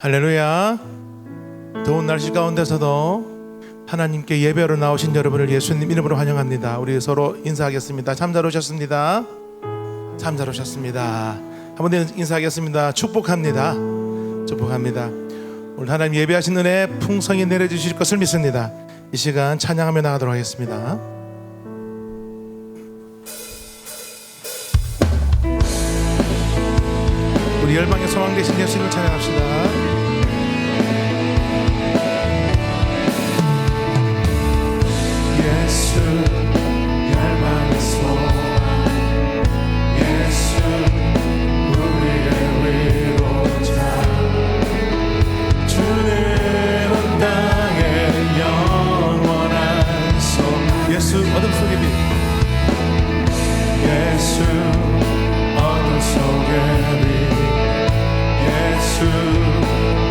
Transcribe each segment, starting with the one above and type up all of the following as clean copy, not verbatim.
할렐루야. 더운 날씨 가운데서도 하나님께 예배하러 나오신 여러분을 예수님 이름으로 환영합니다. 우리 서로 인사하겠습니다. 참 잘 오셨습니다. 참 잘 오셨습니다. 한번 더 인사하겠습니다. 축복합니다. 축복합니다. 오늘 하나님 예배하신 은혜 풍성히 내려주실 것을 믿습니다. 이 시간 찬양하며 나가도록 하겠습니다. 우리 열방의 소망 되신 예수님을 찬양합시다. 예수 열방의 소망, 예수 우리의 위로자, 주는 온 땅의 영원한 소망. 예수 어둠 속의 빛, 예수 어둠 속의 빛, 예수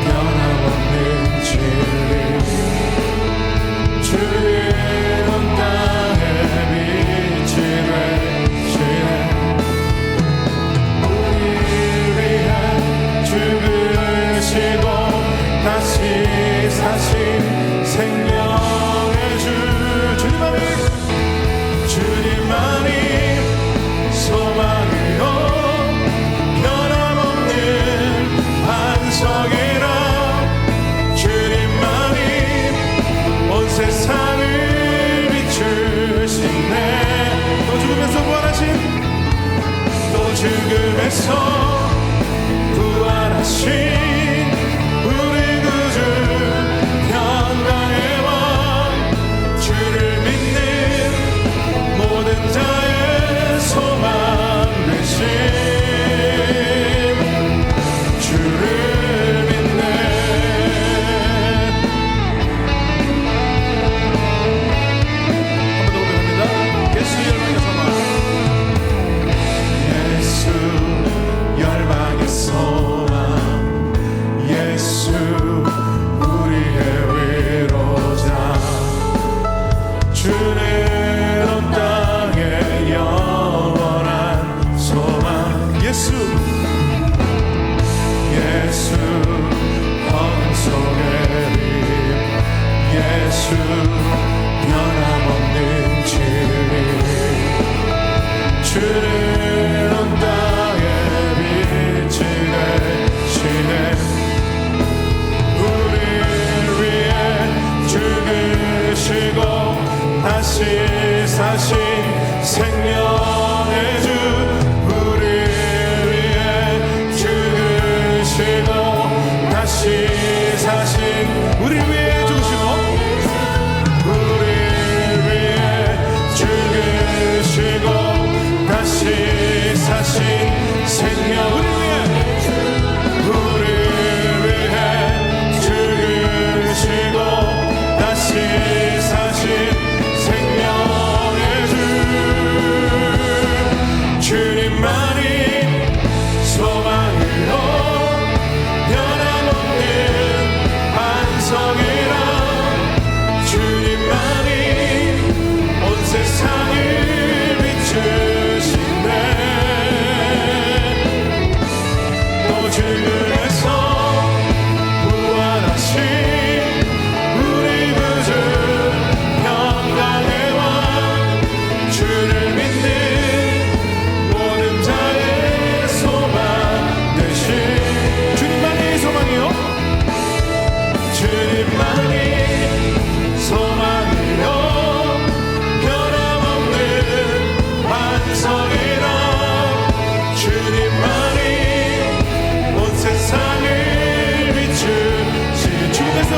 변함없는 진리, 주는 온 땅의 빛이 되시네. 우리 위해 죽으시고 다시 사신 생명의 주, 주님만이 소망이요 세상을 비추시네. 또 죽음에서 부활하신, 또 죽음에서 부활하신 우리 구주 평강의 왕, 주를 믿는 모든 자의 소망 되신 주를 다시 사신 생명의 주, 우리 위해 죽으시고 다시 사신, 우리 위해 죽으시고 우리 위해 죽으시고 다시 사신 생명, 우리 위해 죽으시고 다시 사신 주님만이 소망이요 변함없는 반석이라, 주님만이 온 세상을 비추시네. 또 죽음에서 부활하신 우리 구주 평강의 왕, 주를 믿는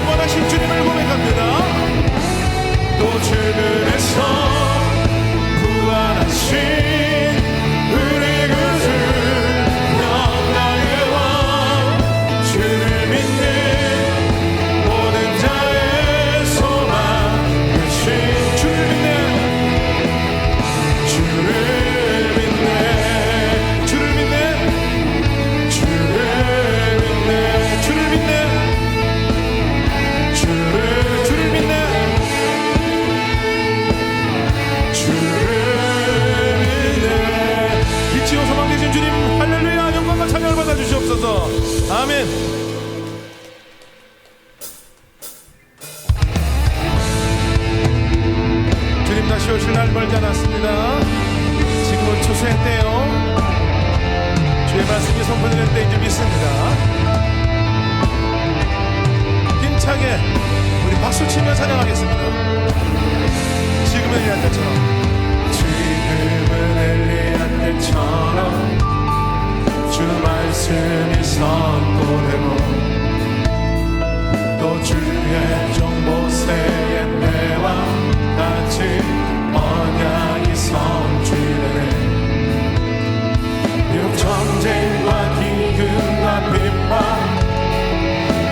원하신 주님을 고백합니다. 또 주님에서 부활하신 우리 구주 평강의 왕, 주를 믿는 모든 자의 소망 되신, 주를 믿네, 주를 믿네, 주를 믿네, 주를 믿네, 주를 믿네, 주를 믿네. 치며 찬양하겠습니다. 지금은 엘리야 때처럼, 지금은 엘리야 때처럼 주 말씀이 선포되고 또 주의 종 모세의 때와 같이 언약이 성취되네. 비록 전쟁과 기근과 핍박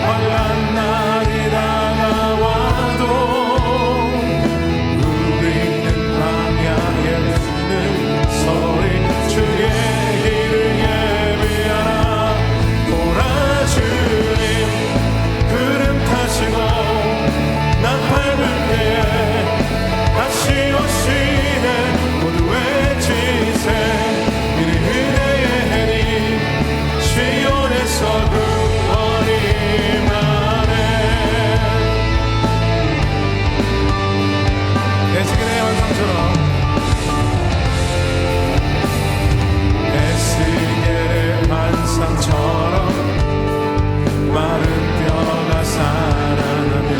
환난 날이 다가와도 우리는 광야에 듣는 소리 주의 길을 예비하라. 보라 주님 구름 타시고 나팔 불 때에 다시 오시네. 모두 외치세 이리 은혜의 해니 시온에서 구원이 에스겔의 환상처럼, 에스겔의 환상처럼 마른 뼈가 살아나며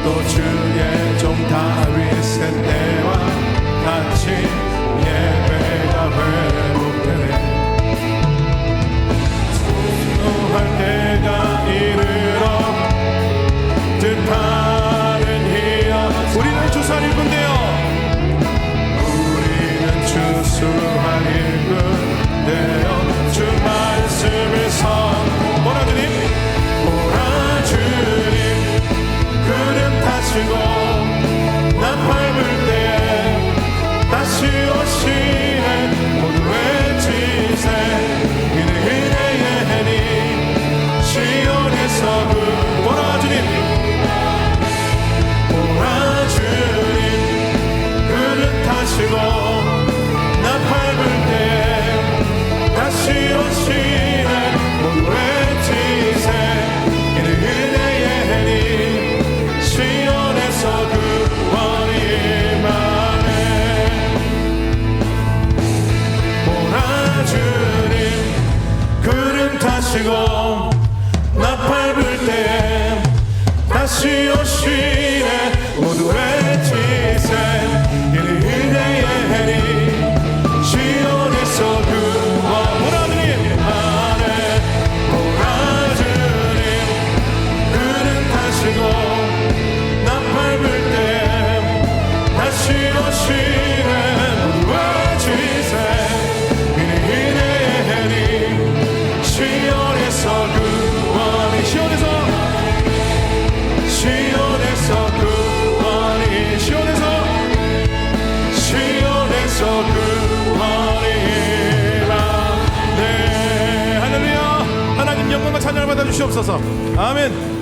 또 주의 종 다윗의 때와 같이 예배가 회복되네. 분노할 때가 이르러 뜻하는 희야. 우리는 주산 일꾼되어 우리는 주수한 일꾼 되어 주 말씀을 뭐라 주님? 보라 주님 구름 타시고 나팔 불 때에 다시 오시네. 모두 외치세 이는 은혜의 해니 시온에서 뭐라 주님? 보라 주님 구름 타시고 나팔 불 때에 다시 오시네. 모두 외치세 이는 은혜의 해니 시온에서 구원이 임하네. 보라 주님 구름 타시고 나팔 불 때에 다시 오시네. 모두 외치세 이는 은혜의 해니 시온에서 구원. 보라 주님 임하네. 보라 주님 구름 타시고 나팔 불 때에 다시 오시네. 모두 외치세 이는 은혜의 해니 시온에서 구원이 시온에서 구원이 시온에서 구원이 임하네. 할렐루야. 하나님 영광과 찬양을 받아 주시옵소서. 아멘.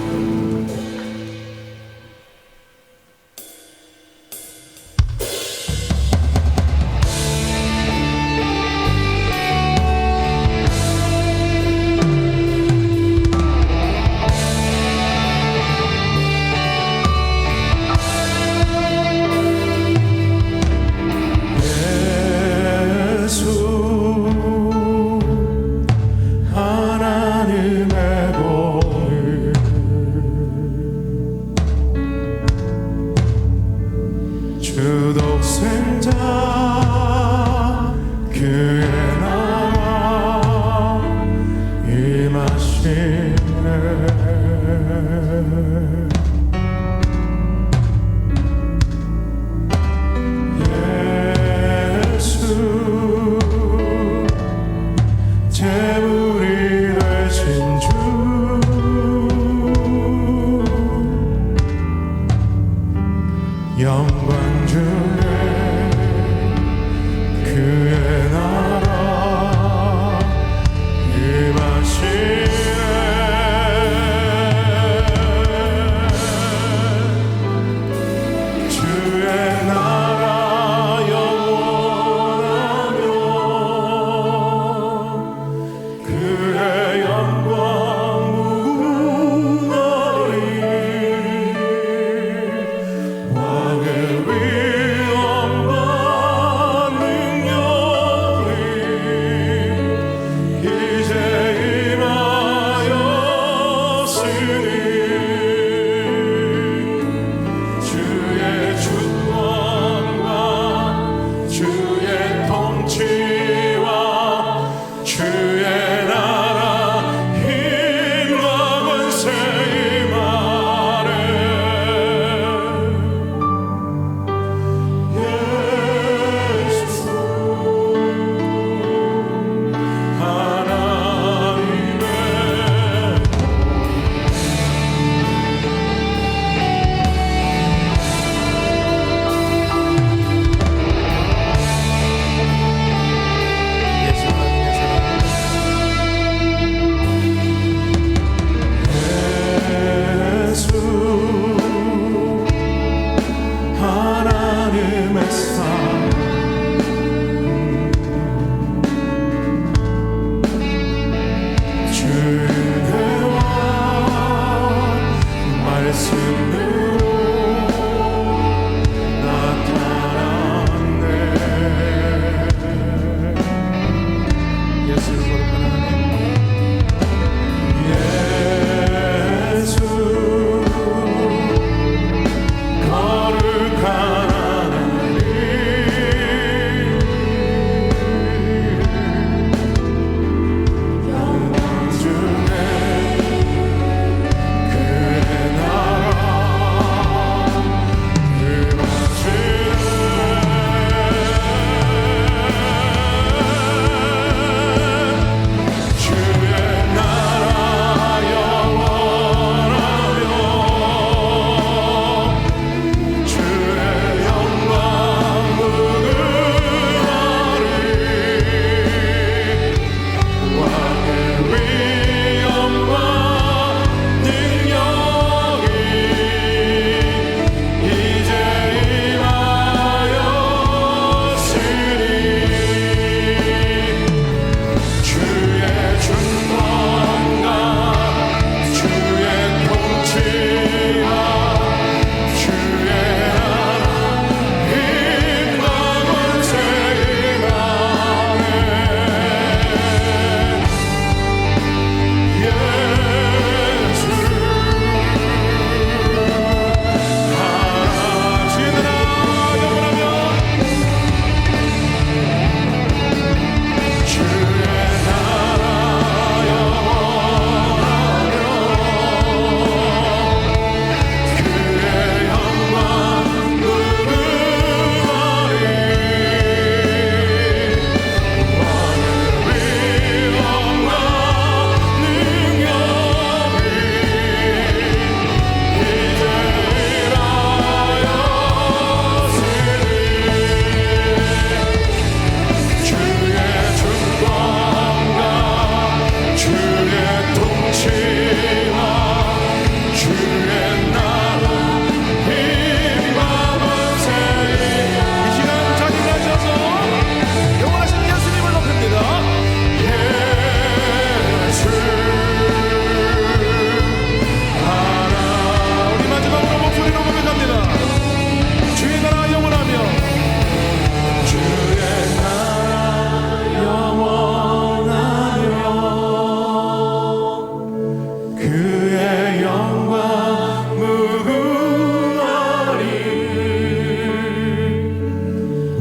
그의 영광 무궁하리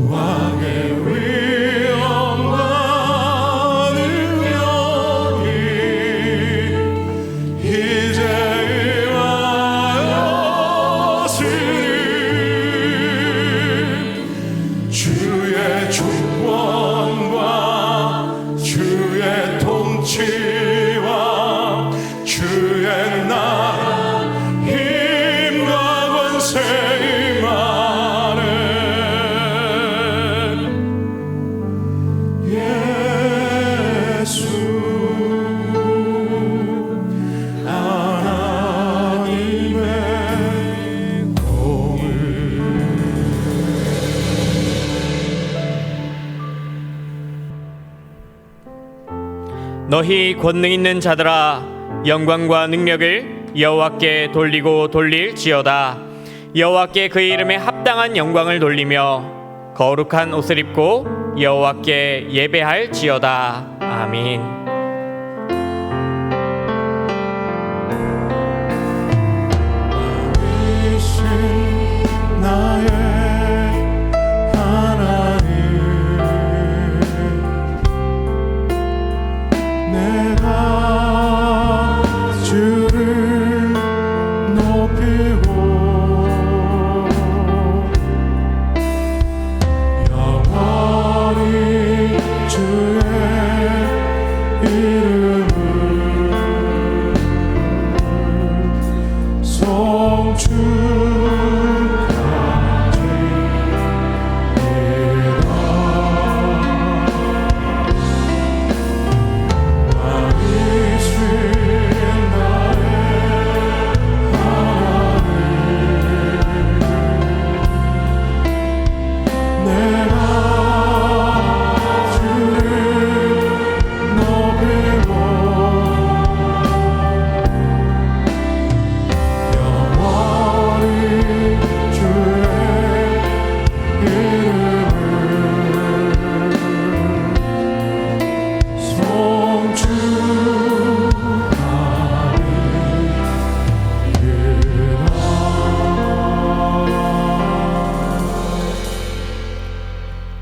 왕의 위엄과 능력이 이제 임하였으니 주의 주권과 주의 통치와 주의 나라 힘과 권세 임하네 예수 하나님의 공을 너희 권능 있는 자들아 영광과 능력을 여호와께 돌리고 돌릴지어다. 여호와께 그의 이름에 합당한 영광을 돌리며 거룩한 옷을 입고 여호와께 예배할지어다. 아멘. 이신 나의 하나님 내가 주를 높이고 영원히 주의 이름을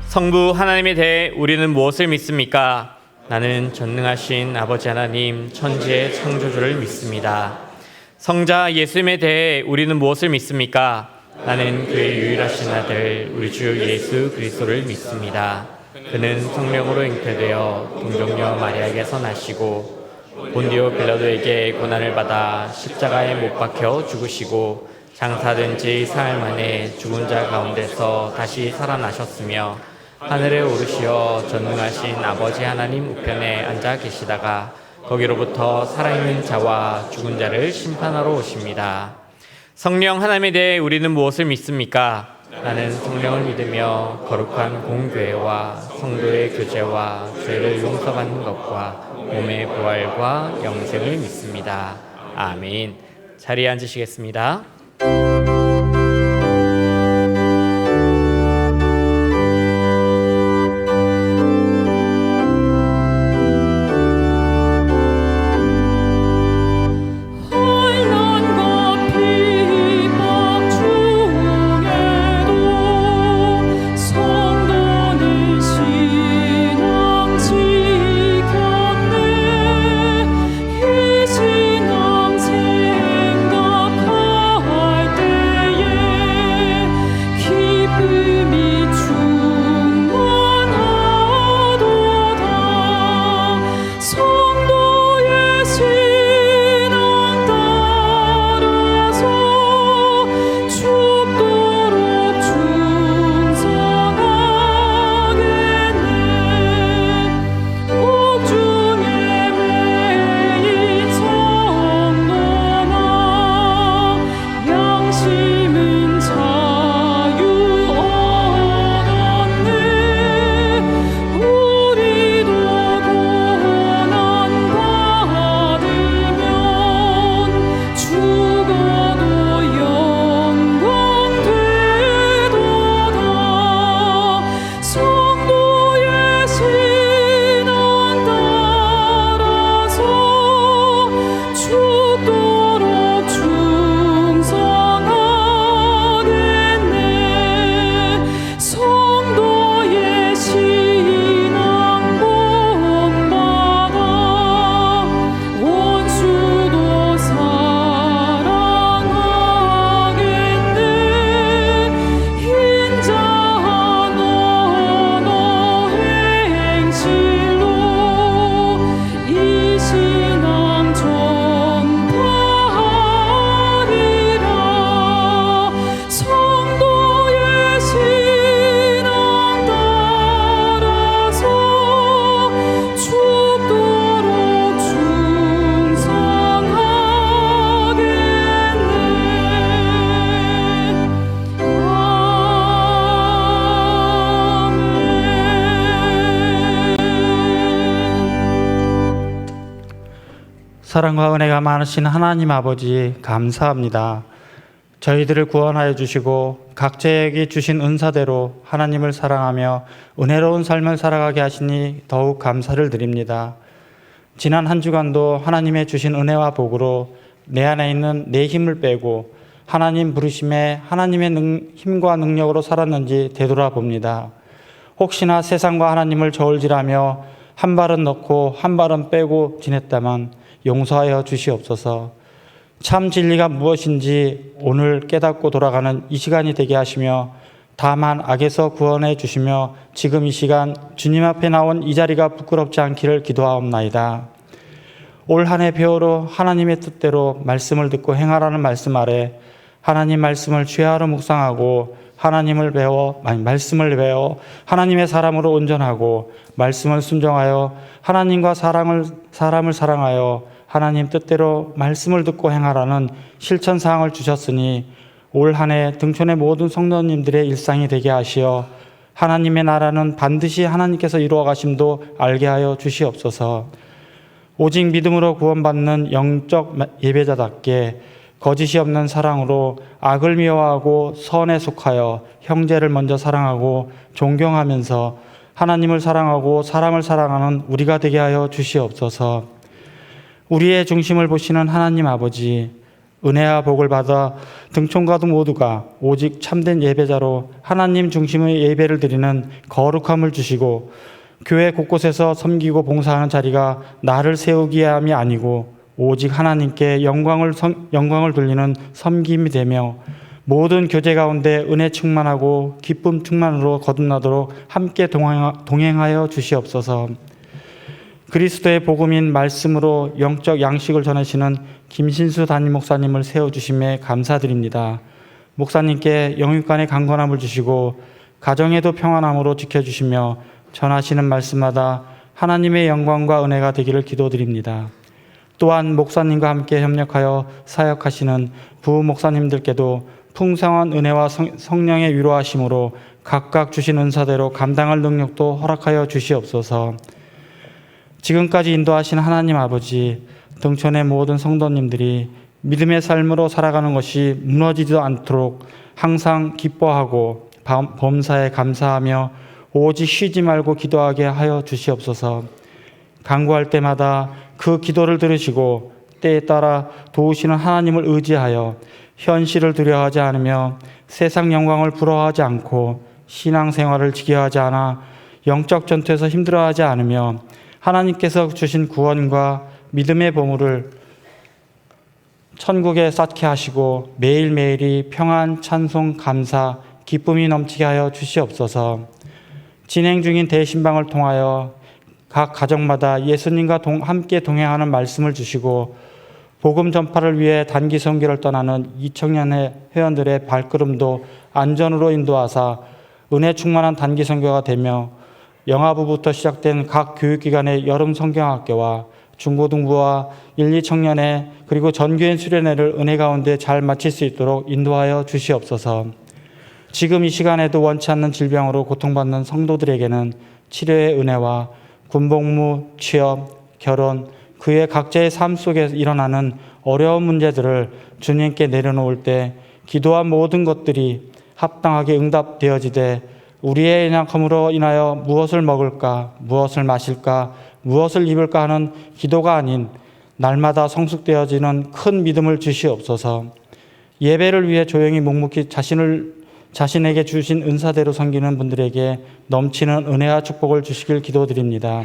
성부 하나님에 대해 우리는 무엇을 믿습니까? 나는 전능하신 아버지 하나님 천지의 창조주를 믿습니다. 성자 예수님에 대해 우리는 무엇을 믿습니까? 나는 그의 유일하신 아들 우리 주 예수 그리스도를 믿습니다. 그는 성령으로 잉태되어 동정녀 마리아에게서 나시고 본디오 빌라도에게 고난을 받아 십자가에 못 박혀 죽으시고 장사된 지 사흘 만에 죽은 자 가운데서 다시 살아나셨으며 하늘에 오르시어 전능하신 아버지 하나님 우편에 앉아 계시다가 거기로부터 살아있는 자와 죽은 자를 심판하러 오십니다. 성령 하나님에 대해 우리는 무엇을 믿습니까? 나는 성령을 믿으며 거룩한 공교회와 성도의 교제와 죄를 용서받는 것과 몸의 부활과 영생을 믿습니다. 아멘. 자리에 앉으시겠습니다. 생각할 때 사랑과 은혜가 많으신 하나님 아버지 감사합니다. 저희들을 구원하여 주시고 각자에게 주신 은사대로 하나님을 사랑하며 은혜로운 삶을 살아가게 하시니 더욱 감사를 드립니다. 지난 한 주간도 하나님의 주신 은혜와 복으로 내 안에 있는 내 힘을 빼고 하나님 부르심에 하나님의 힘과 능력으로 살았는지 되돌아봅니다. 혹시나 세상과 하나님을 저울질하며 한 발은 넣고 한 발은 빼고 지냈다만 용서하여 주시옵소서. 참 진리가 무엇인지 오늘 깨닫고 돌아가는 이 시간이 되게 하시며 다만 악에서 구원해 주시며 지금 이 시간 주님 앞에 나온 이 자리가 부끄럽지 않기를 기도하옵나이다. 올 한 해 배우로 하나님의 뜻대로 말씀을 듣고 행하라는 말씀 아래 하나님 말씀을 죄하로 묵상하고 말씀을 배워 하나님의 사람으로 온전하고 말씀을 순종하여 하나님과 사람을 사랑하여 하나님 뜻대로 말씀을 듣고 행하라는 실천 사항을 주셨으니 올 한 해 등촌의 모든 성도님들의 일상이 되게 하시어 하나님의 나라는 반드시 하나님께서 이루어 가심도 알게 하여 주시옵소서. 오직 믿음으로 구원받는 영적 예배자답게 거짓이 없는 사랑으로 악을 미워하고 선에 속하여 형제를 먼저 사랑하고 존경하면서 하나님을 사랑하고 사람을 사랑하는 우리가 되게 하여 주시옵소서. 우리의 중심을 보시는 하나님 아버지, 은혜와 복을 받아 등촌가도 모두가 오직 참된 예배자로 하나님 중심의 예배를 드리는 거룩함을 주시고 교회 곳곳에서 섬기고 봉사하는 자리가 나를 세우기 함이 아니고 오직 하나님께 영광을 돌리는 섬김이 되며 모든 교제 가운데 은혜 충만하고 기쁨 충만으로 거듭나도록 함께 동행하여 주시옵소서. 그리스도의 복음인 말씀으로 영적 양식을 전하시는 김신수 담임 목사님을 세워주심에 감사드립니다. 목사님께 영육간의 강건함을 주시고 가정에도 평안함으로 지켜주시며 전하시는 말씀마다 하나님의 영광과 은혜가 되기를 기도드립니다. 또한 목사님과 함께 협력하여 사역하시는 부부 목사님들께도 풍성한 은혜와 성령의 위로하심으로 각각 주신 은사대로 감당할 능력도 허락하여 주시옵소서. 지금까지 인도하신 하나님 아버지, 등촌의 모든 성도님들이 믿음의 삶으로 살아가는 것이 무너지지도 않도록 항상 기뻐하고 범사에 감사하며 오직 쉬지 말고 기도하게 하여 주시옵소서. 간구할 때마다 그 기도를 들으시고 때에 따라 도우시는 하나님을 의지하여 현실을 두려워하지 않으며 세상 영광을 부러워하지 않고 신앙생활을 지겨워하지 않아 영적 전투에서 힘들어하지 않으며 하나님께서 주신 구원과 믿음의 보물을 천국에 쌓게 하시고 매일매일이 평안, 찬송, 감사, 기쁨이 넘치게 하여 주시옵소서. 진행 중인 대신방을 통하여 각 가정마다 예수님과 함께 동행하는 말씀을 주시고 복음 전파를 위해 단기 선교를 떠나는 2청년의 회원들의 발걸음도 안전으로 인도하사 은혜 충만한 단기 선교가 되며 영아부부터 시작된 각 교육기관의 여름 성경학교와 중고등부와 1, 2청년회 그리고 전교인 수련회를 은혜 가운데 잘 마칠 수 있도록 인도하여 주시옵소서. 지금 이 시간에도 원치 않는 질병으로 고통받는 성도들에게는 치료의 은혜와 군복무, 취업, 결혼, 그의 각자의 삶 속에 일어나는 어려운 문제들을 주님께 내려놓을 때 기도한 모든 것들이 합당하게 응답되어지되 우리의 연약함으로 인하여 무엇을 먹을까, 무엇을 마실까, 무엇을 입을까 하는 기도가 아닌 날마다 성숙되어지는 큰 믿음을 주시옵소서. 예배를 위해 조용히 묵묵히 자신에게 주신 은사대로 섬기는 분들에게 넘치는 은혜와 축복을 주시길 기도드립니다.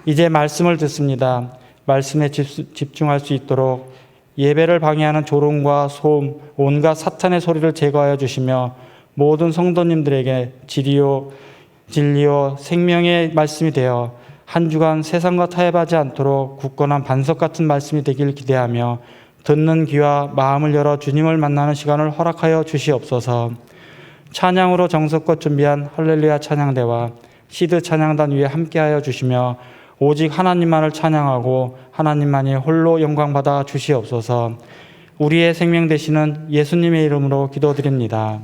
이제 말씀을 듣습니다. 말씀에 집중할 수 있도록 예배를 방해하는 조롱과 소음, 온갖 사탄의 소리를 제거하여 주시며 모든 성도님들에게 진리요 생명의 말씀이 되어 한 주간 세상과 타협하지 않도록 굳건한 반석 같은 말씀이 되길 기대하며 듣는 귀와 마음을 열어 주님을 만나는 시간을 허락하여 주시옵소서. 찬양으로 정성껏 준비한 할렐루야 찬양대와 시드 찬양단 위에 함께하여 주시며 오직 하나님만을 찬양하고 하나님만이 홀로 영광받아 주시옵소서. 우리의 생명 되시는 예수님의 이름으로 기도드립니다.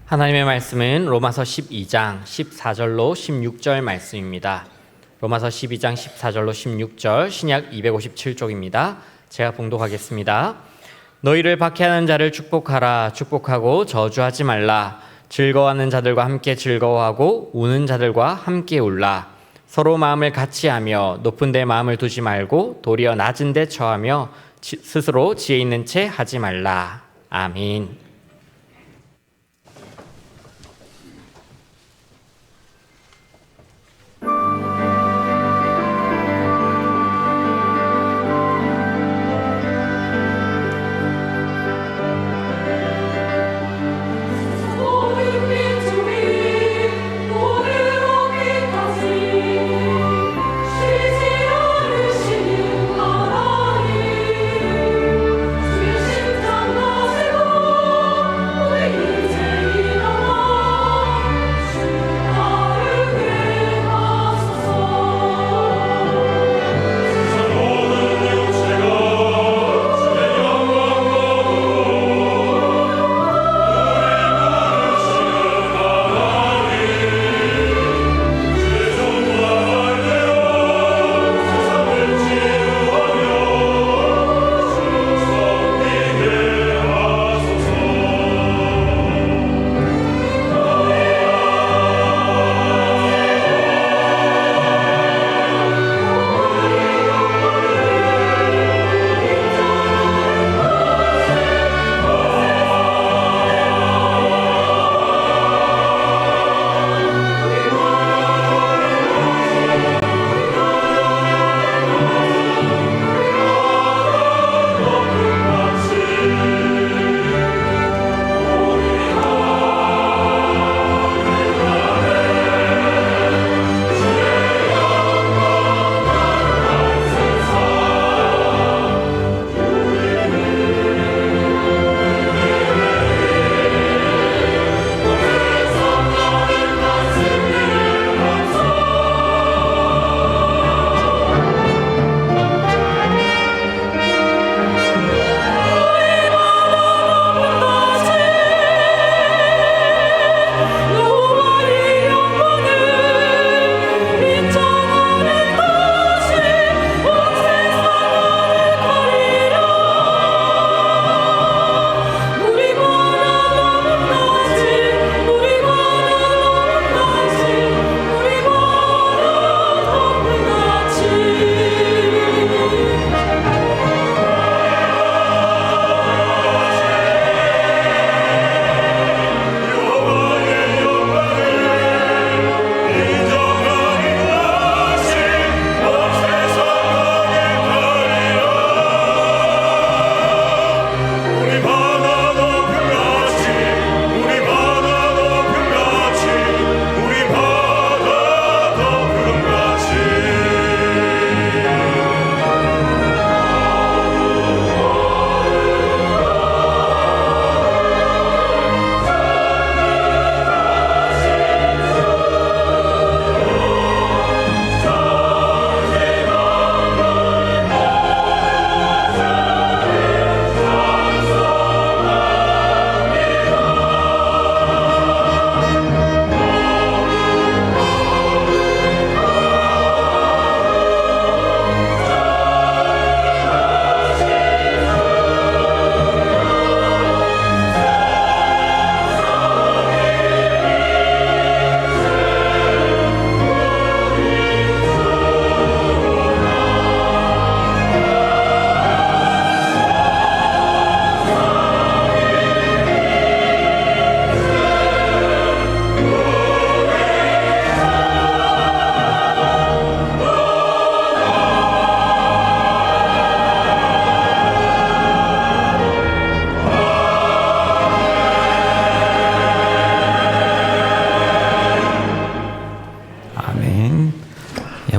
하나님의 말씀은 로마서 12장 14절로 16절 말씀입니다. 로마서 12장 14절로 16절 신약 257쪽입니다. 제가 봉독하겠습니다. 너희를 박해하는 자를 축복하라. 축복하고 저주하지 말라. 즐거워하는 자들과 함께 즐거워하고 우는 자들과 함께 울라. 서로 마음을 같이 하며 높은 데 마음을 두지 말고 도리어 낮은 데 처하며 스스로 지혜 있는 채 하지 말라. 아멘.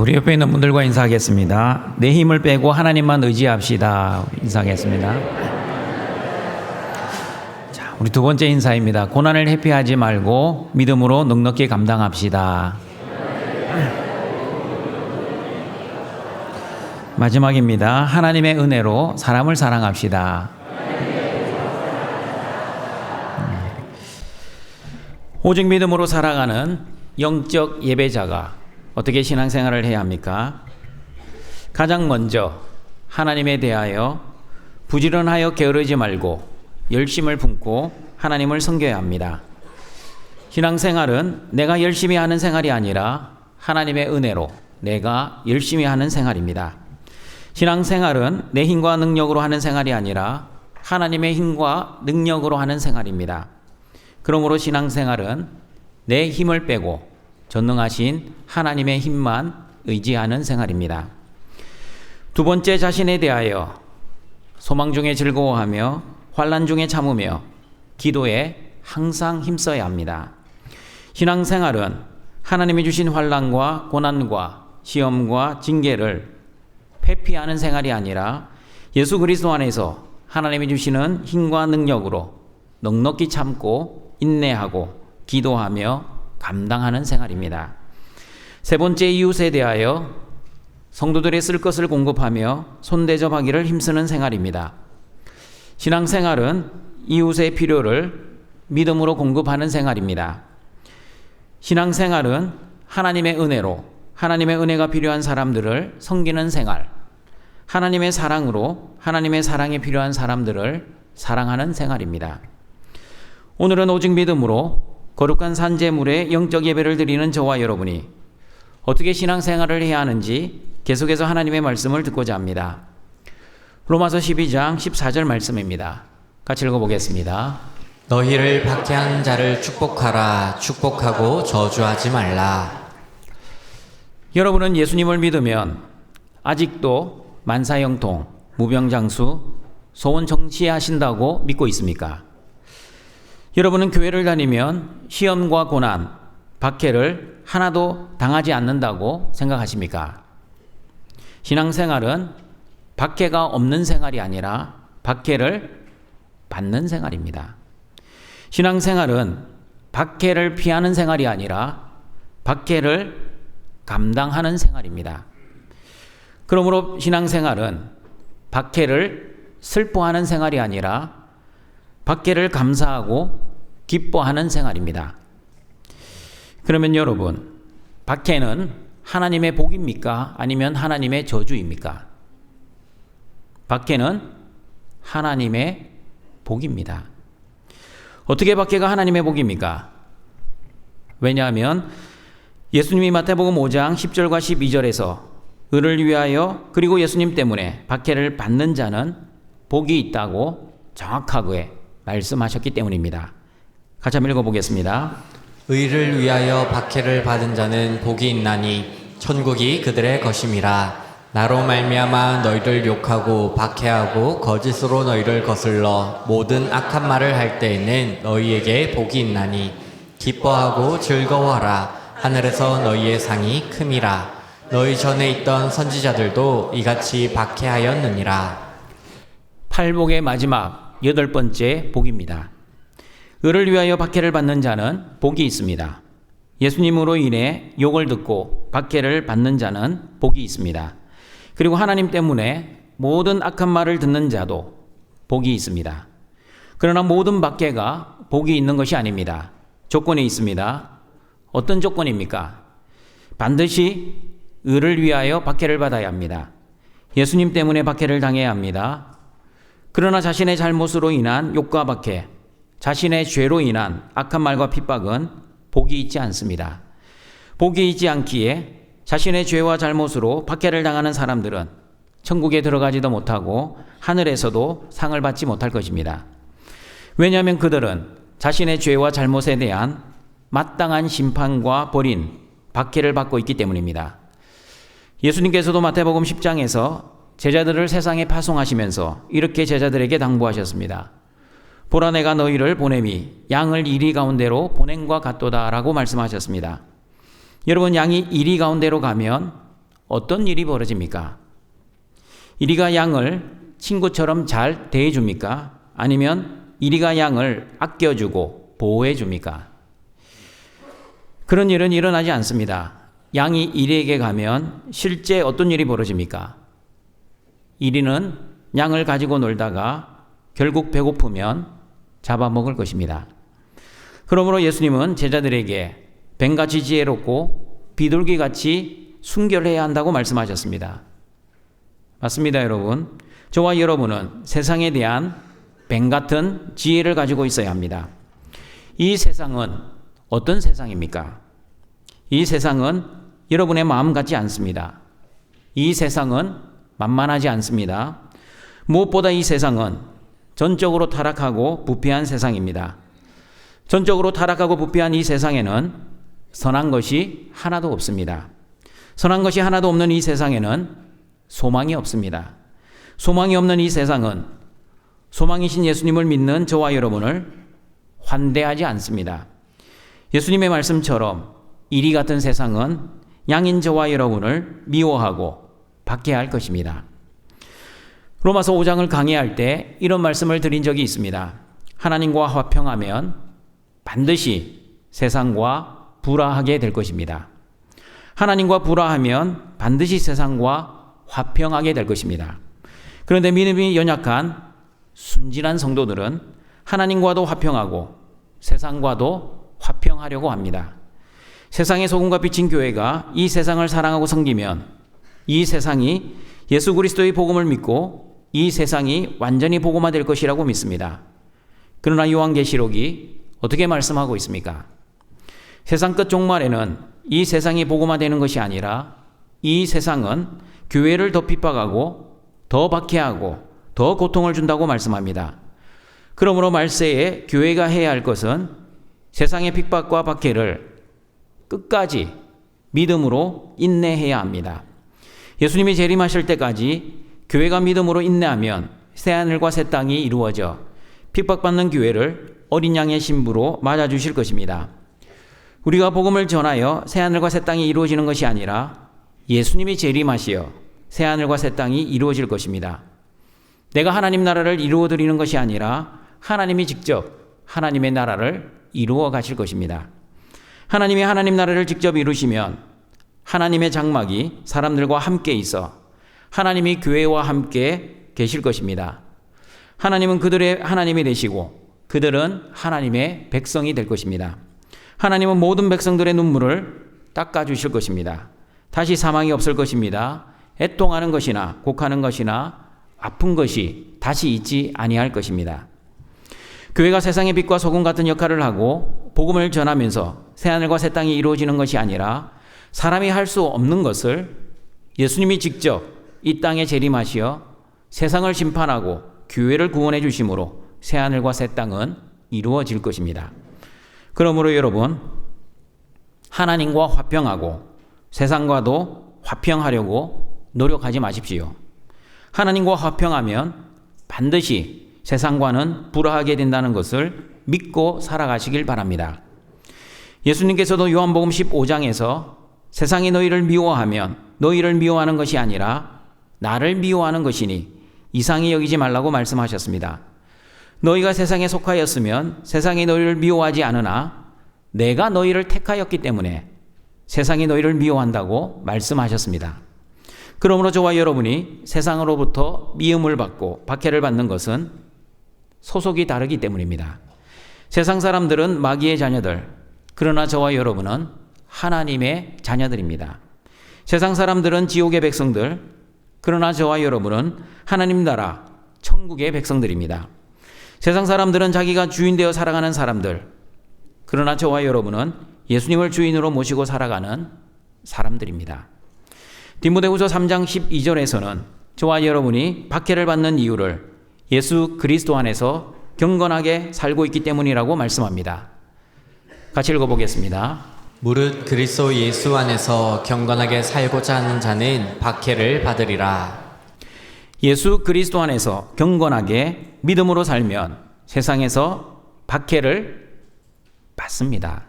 우리 옆에 있는 분들과 인사하겠습니다. 내 힘을 빼고 하나님만 의지합시다. 인사하겠습니다. 자, 우리 두 번째 인사입니다. 고난을 회피하지 말고 믿음으로 넉넉히 감당합시다. 마지막입니다. 하나님의 은혜로 사람을 사랑합시다. 오직 믿음으로 살아가는 영적 예배자가 어떻게 신앙생활을 해야 합니까? 가장 먼저 하나님에 대하여 부지런하여 게으르지 말고 열심을 품고 하나님을 섬겨야 합니다. 신앙생활은 내가 열심히 하는 생활이 아니라 하나님의 은혜로 내가 열심히 하는 생활입니다. 신앙생활은 내 힘과 능력으로 하는 생활이 아니라 하나님의 힘과 능력으로 하는 생활입니다. 그러므로 신앙생활은 내 힘을 빼고 전능하신 하나님의 힘만 의지하는 생활입니다. 두 번째, 자신에 대하여 소망 중에 즐거워하며 환난 중에 참으며 기도에 항상 힘써야 합니다. 신앙생활은 하나님이 주신 환난과 고난과 시험과 징계를 회피하는 생활이 아니라 예수 그리스도 안에서 하나님이 주시는 힘과 능력으로 넉넉히 참고 인내하고 기도하며 감당하는 생활입니다. 세 번째, 이웃에 대하여 성도들의 쓸 것을 공급하며 손대접하기를 힘쓰는 생활입니다. 신앙생활은 이웃의 필요를 믿음으로 공급하는 생활입니다. 신앙생활은 하나님의 은혜로 하나님의 은혜가 필요한 사람들을 섬기는 생활, 하나님의 사랑으로 하나님의 사랑이 필요한 사람들을 사랑하는 생활입니다. 오늘은 오직 믿음으로 거룩한 산제물의 영적 예배를 드리는 저와 여러분이 어떻게 신앙생활을 해야 하는지 계속해서 하나님의 말씀을 듣고자 합니다. 로마서 12장 14절 말씀입니다. 같이 읽어보겠습니다. 너희를 박해한 자를 축복하라. 축복하고 저주하지 말라. 여러분은 예수님을 믿으면 아직도 만사형통, 무병장수, 소원 정치하신다고 믿고 있습니까? 여러분은 교회를 다니면 시험과 고난, 박해를 하나도 당하지 않는다고 생각하십니까? 신앙생활은 박해가 없는 생활이 아니라 박해를 받는 생활입니다. 신앙생활은 박해를 피하는 생활이 아니라 박해를 감당하는 생활입니다. 그러므로 신앙생활은 박해를 슬퍼하는 생활이 아니라 박해를 감사하고 기뻐하는 생활입니다. 그러면 여러분, 박해는 하나님의 복입니까? 아니면 하나님의 저주입니까? 박해는 하나님의 복입니다. 어떻게 박해가 하나님의 복입니까? 왜냐하면 예수님이 마태복음 5장 10절과 12절에서 의를 위하여 그리고 예수님 때문에 박해를 받는 자는 복이 있다고 정확하게 말씀하셨기 때문입니다. 같이 한번 읽어보겠습니다. 의를 위하여 박해를 받은 자는 복이 있나니 천국이 그들의 것임이라. 나로 말미암아 너희를 욕하고 박해하고 거짓으로 너희를 거슬러 모든 악한 말을 할 때에는 너희에게 복이 있나니 기뻐하고 즐거워하라. 하늘에서 너희의 상이 큼이라. 너희 전에 있던 선지자들도 이같이 박해하였느니라. 팔복의 마지막 8번째 복입니다. 의를 위하여 박해를 받는 자는 복이 있습니다. 예수님으로 인해 욕을 듣고 박해를 받는 자는 복이 있습니다. 그리고 하나님 때문에 모든 악한 말을 듣는 자도 복이 있습니다. 그러나 모든 박해가 복이 있는 것이 아닙니다. 조건이 있습니다. 어떤 조건입니까? 반드시 의를 위하여 박해를 받아야 합니다. 예수님 때문에 박해를 당해야 합니다. 그러나 자신의 잘못으로 인한 욕과 박해, 자신의 죄로 인한 악한 말과 핍박은 복이 있지 않습니다. 복이 있지 않기에 자신의 죄와 잘못으로 박해를 당하는 사람들은 천국에 들어가지도 못하고 하늘에서도 상을 받지 못할 것입니다. 왜냐하면 그들은 자신의 죄와 잘못에 대한 마땅한 심판과 벌인 박해를 받고 있기 때문입니다. 예수님께서도 마태복음 10장에서 제자들을 세상에 파송하시면서 이렇게 제자들에게 당부하셨습니다. 보라, 내가 너희를 보냄이 양을 이리 가운데로 보냄과 같도다 라고 말씀하셨습니다. 여러분, 양이 이리 가운데로 가면 어떤 일이 벌어집니까? 이리가 양을 친구처럼 잘 대해줍니까? 아니면 이리가 양을 아껴주고 보호해줍니까? 그런 일은 일어나지 않습니다. 양이 이리에게 가면 실제 어떤 일이 벌어집니까? 이리는 양을 가지고 놀다가 결국 배고프면 잡아먹을 것입니다. 그러므로 예수님은 제자들에게 뱀같이 지혜롭고 비둘기같이 순결해야 한다고 말씀하셨습니다. 맞습니다, 여러분. 저와 여러분은 세상에 대한 뱀같은 지혜를 가지고 있어야 합니다. 이 세상은 어떤 세상입니까? 이 세상은 여러분의 마음 같지 않습니다. 이 세상은 만만하지 않습니다. 무엇보다 이 세상은 전적으로 타락하고 부패한 세상입니다. 전적으로 타락하고 부패한 이 세상에는 선한 것이 하나도 없습니다. 선한 것이 하나도 없는 이 세상에는 소망이 없습니다. 소망이 없는 이 세상은 소망이신 예수님을 믿는 저와 여러분을 환대하지 않습니다. 예수님의 말씀처럼 이리 같은 세상은 양인 저와 여러분을 미워하고 박해할 것입니다. 로마서 5장을 강의할 때 이런 말씀을 드린 적이 있습니다. 하나님과 화평하면 반드시 세상과 불화하게 될 것입니다. 하나님과 불화하면 반드시 세상과 화평하게 될 것입니다. 그런데 믿음이 연약한 순진한 성도들은 하나님과도 화평하고 세상과도 화평하려고 합니다. 세상의 소금과 빛인 교회가 이 세상을 사랑하고 섬기면 이 세상이 예수 그리스도의 복음을 믿고 이 세상이 완전히 복음화될 것이라고 믿습니다. 그러나 요한계시록이 어떻게 말씀하고 있습니까? 세상 끝 종말에는 이 세상이 복음화되는 것이 아니라 이 세상은 교회를 더 핍박하고 더 박해하고 더 고통을 준다고 말씀합니다. 그러므로 말세에 교회가 해야 할 것은 세상의 핍박과 박해를 끝까지 믿음으로 인내해야 합니다. 예수님이 재림하실 때까지 교회가 믿음으로 인내하면 새하늘과 새 땅이 이루어져 핍박받는 교회를 어린 양의 신부로 맞아주실 것입니다. 우리가 복음을 전하여 새하늘과 새 땅이 이루어지는 것이 아니라 예수님이 재림하시어 새하늘과 새 땅이 이루어질 것입니다. 내가 하나님 나라를 이루어드리는 것이 아니라 하나님이 직접 하나님의 나라를 이루어 가실 것입니다. 하나님이 하나님 나라를 직접 이루시면 하나님의 장막이 사람들과 함께 있어 하나님이 교회와 함께 계실 것입니다. 하나님은 그들의 하나님이 되시고 그들은 하나님의 백성이 될 것입니다. 하나님은 모든 백성들의 눈물을 닦아주실 것입니다. 다시 사망이 없을 것입니다. 애통하는 것이나 곡하는 것이나 아픈 것이 다시 있지 아니할 것입니다. 교회가 세상의 빛과 소금 같은 역할을 하고 복음을 전하면서 새하늘과 새 땅이 이루어지는 것이 아니라 사람이 할 수 없는 것을 예수님이 직접 이 땅에 재림하시어 세상을 심판하고 교회를 구원해 주심으로 새하늘과 새 땅은 이루어질 것입니다. 그러므로 여러분, 하나님과 화평하고 세상과도 화평하려고 노력하지 마십시오. 하나님과 화평하면 반드시 세상과는 불화하게 된다는 것을 믿고 살아가시길 바랍니다. 예수님께서도 요한복음 15장에서 세상이 너희를 미워하면 너희를 미워하는 것이 아니라 나를 미워하는 것이니 이상히 여기지 말라고 말씀하셨습니다. 너희가 세상에 속하였으면 세상이 너희를 미워하지 않으나 내가 너희를 택하였기 때문에 세상이 너희를 미워한다고 말씀하셨습니다. 그러므로 저와 여러분이 세상으로부터 미움을 받고 박해를 받는 것은 소속이 다르기 때문입니다. 세상 사람들은 마귀의 자녀들, 그러나 저와 여러분은 하나님의 자녀들입니다. 세상 사람들은 지옥의 백성들, 그러나 저와 여러분은 하나님 나라, 천국의 백성들입니다. 세상 사람들은 자기가 주인 되어 살아가는 사람들, 그러나 저와 여러분은 예수님을 주인으로 모시고 살아가는 사람들입니다. 디모데후서 3장 12절에서는 저와 여러분이 박해를 받는 이유를 예수 그리스도 안에서 경건하게 살고 있기 때문이라고 말씀합니다. 같이 읽어보겠습니다. 무릇 그리스도 예수 안에서 경건하게 살고자 하는 자는 박해를 받으리라. 예수 그리스도 안에서 경건하게 믿음으로 살면 세상에서 박해를 받습니다.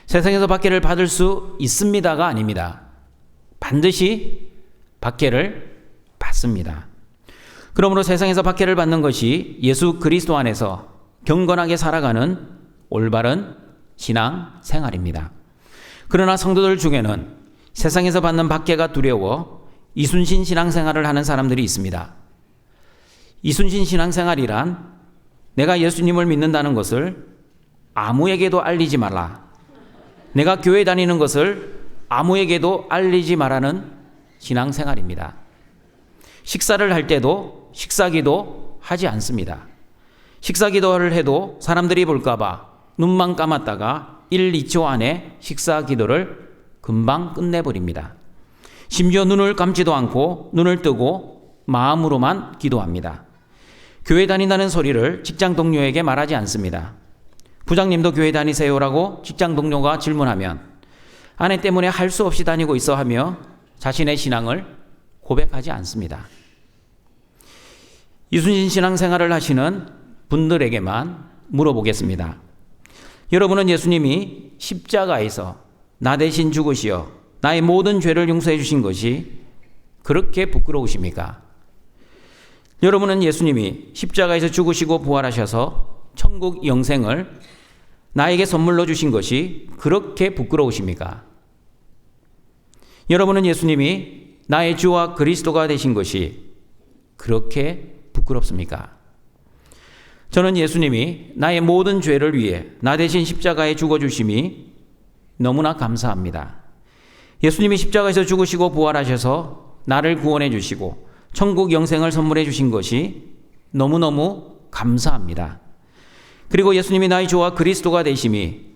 세상에서 박해를 받을 수 있습니다가 아닙니다. 반드시 박해를 받습니다. 그러므로 세상에서 박해를 받는 것이 예수 그리스도 안에서 경건하게 살아가는 올바른 신앙 생활입니다. 그러나 성도들 중에는 세상에서 받는 박해가 두려워 이순신 신앙생활을 하는 사람들이 있습니다. 이순신 신앙생활이란 내가 예수님을 믿는다는 것을 아무에게도 알리지 말라. 내가 교회 다니는 것을 아무에게도 알리지 말라는 신앙생활입니다. 식사를 할 때도 식사기도 하지 않습니다. 식사기도를 해도 사람들이 볼까봐 눈만 감았다가 1, 2초 안에 식사기도를 금방 끝내버립니다. 심지어 눈을 감지도 않고 눈을 뜨고 마음으로만 기도합니다. 교회 다닌다는 소리를 직장 동료에게 말하지 않습니다. 부장님도 교회 다니세요라고 직장 동료가 질문하면 아내 때문에 할 수 없이 다니고 있어 하며 자신의 신앙을 고백하지 않습니다. 이순신 신앙생활을 하시는 분들에게만 물어보겠습니다. 여러분은 예수님이 십자가에서 나 대신 죽으시어 나의 모든 죄를 용서해 주신 것이 그렇게 부끄러우십니까? 여러분은 예수님이 십자가에서 죽으시고 부활하셔서 천국 영생을 나에게 선물로 주신 것이 그렇게 부끄러우십니까? 여러분은 예수님이 나의 주와 그리스도가 되신 것이 그렇게 부끄럽습니까? 저는 예수님이 나의 모든 죄를 위해 나 대신 십자가에 죽어주심이 너무나 감사합니다. 예수님이 십자가에서 죽으시고 부활하셔서 나를 구원해 주시고 천국 영생을 선물해 주신 것이 너무너무 감사합니다. 그리고 예수님이 나의 주와 그리스도가 되심이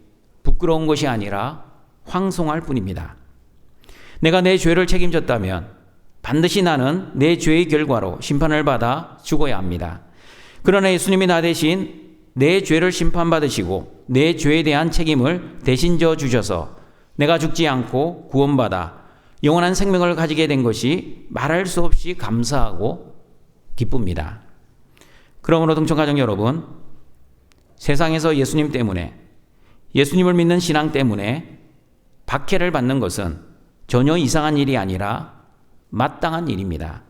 부끄러운 것이 아니라 황송할 뿐입니다. 내가 내 죄를 책임졌다면 반드시 나는 내 죄의 결과로 심판을 받아 죽어야 합니다. 그러나 예수님이 나 대신 내 죄를 심판받으시고 내 죄에 대한 책임을 대신 져 주셔서 내가 죽지 않고 구원받아 영원한 생명을 가지게 된 것이 말할 수 없이 감사하고 기쁩니다. 그러므로 동청가족 여러분, 세상에서 예수님 때문에, 예수님을 믿는 신앙 때문에 박해를 받는 것은 전혀 이상한 일이 아니라 마땅한 일입니다.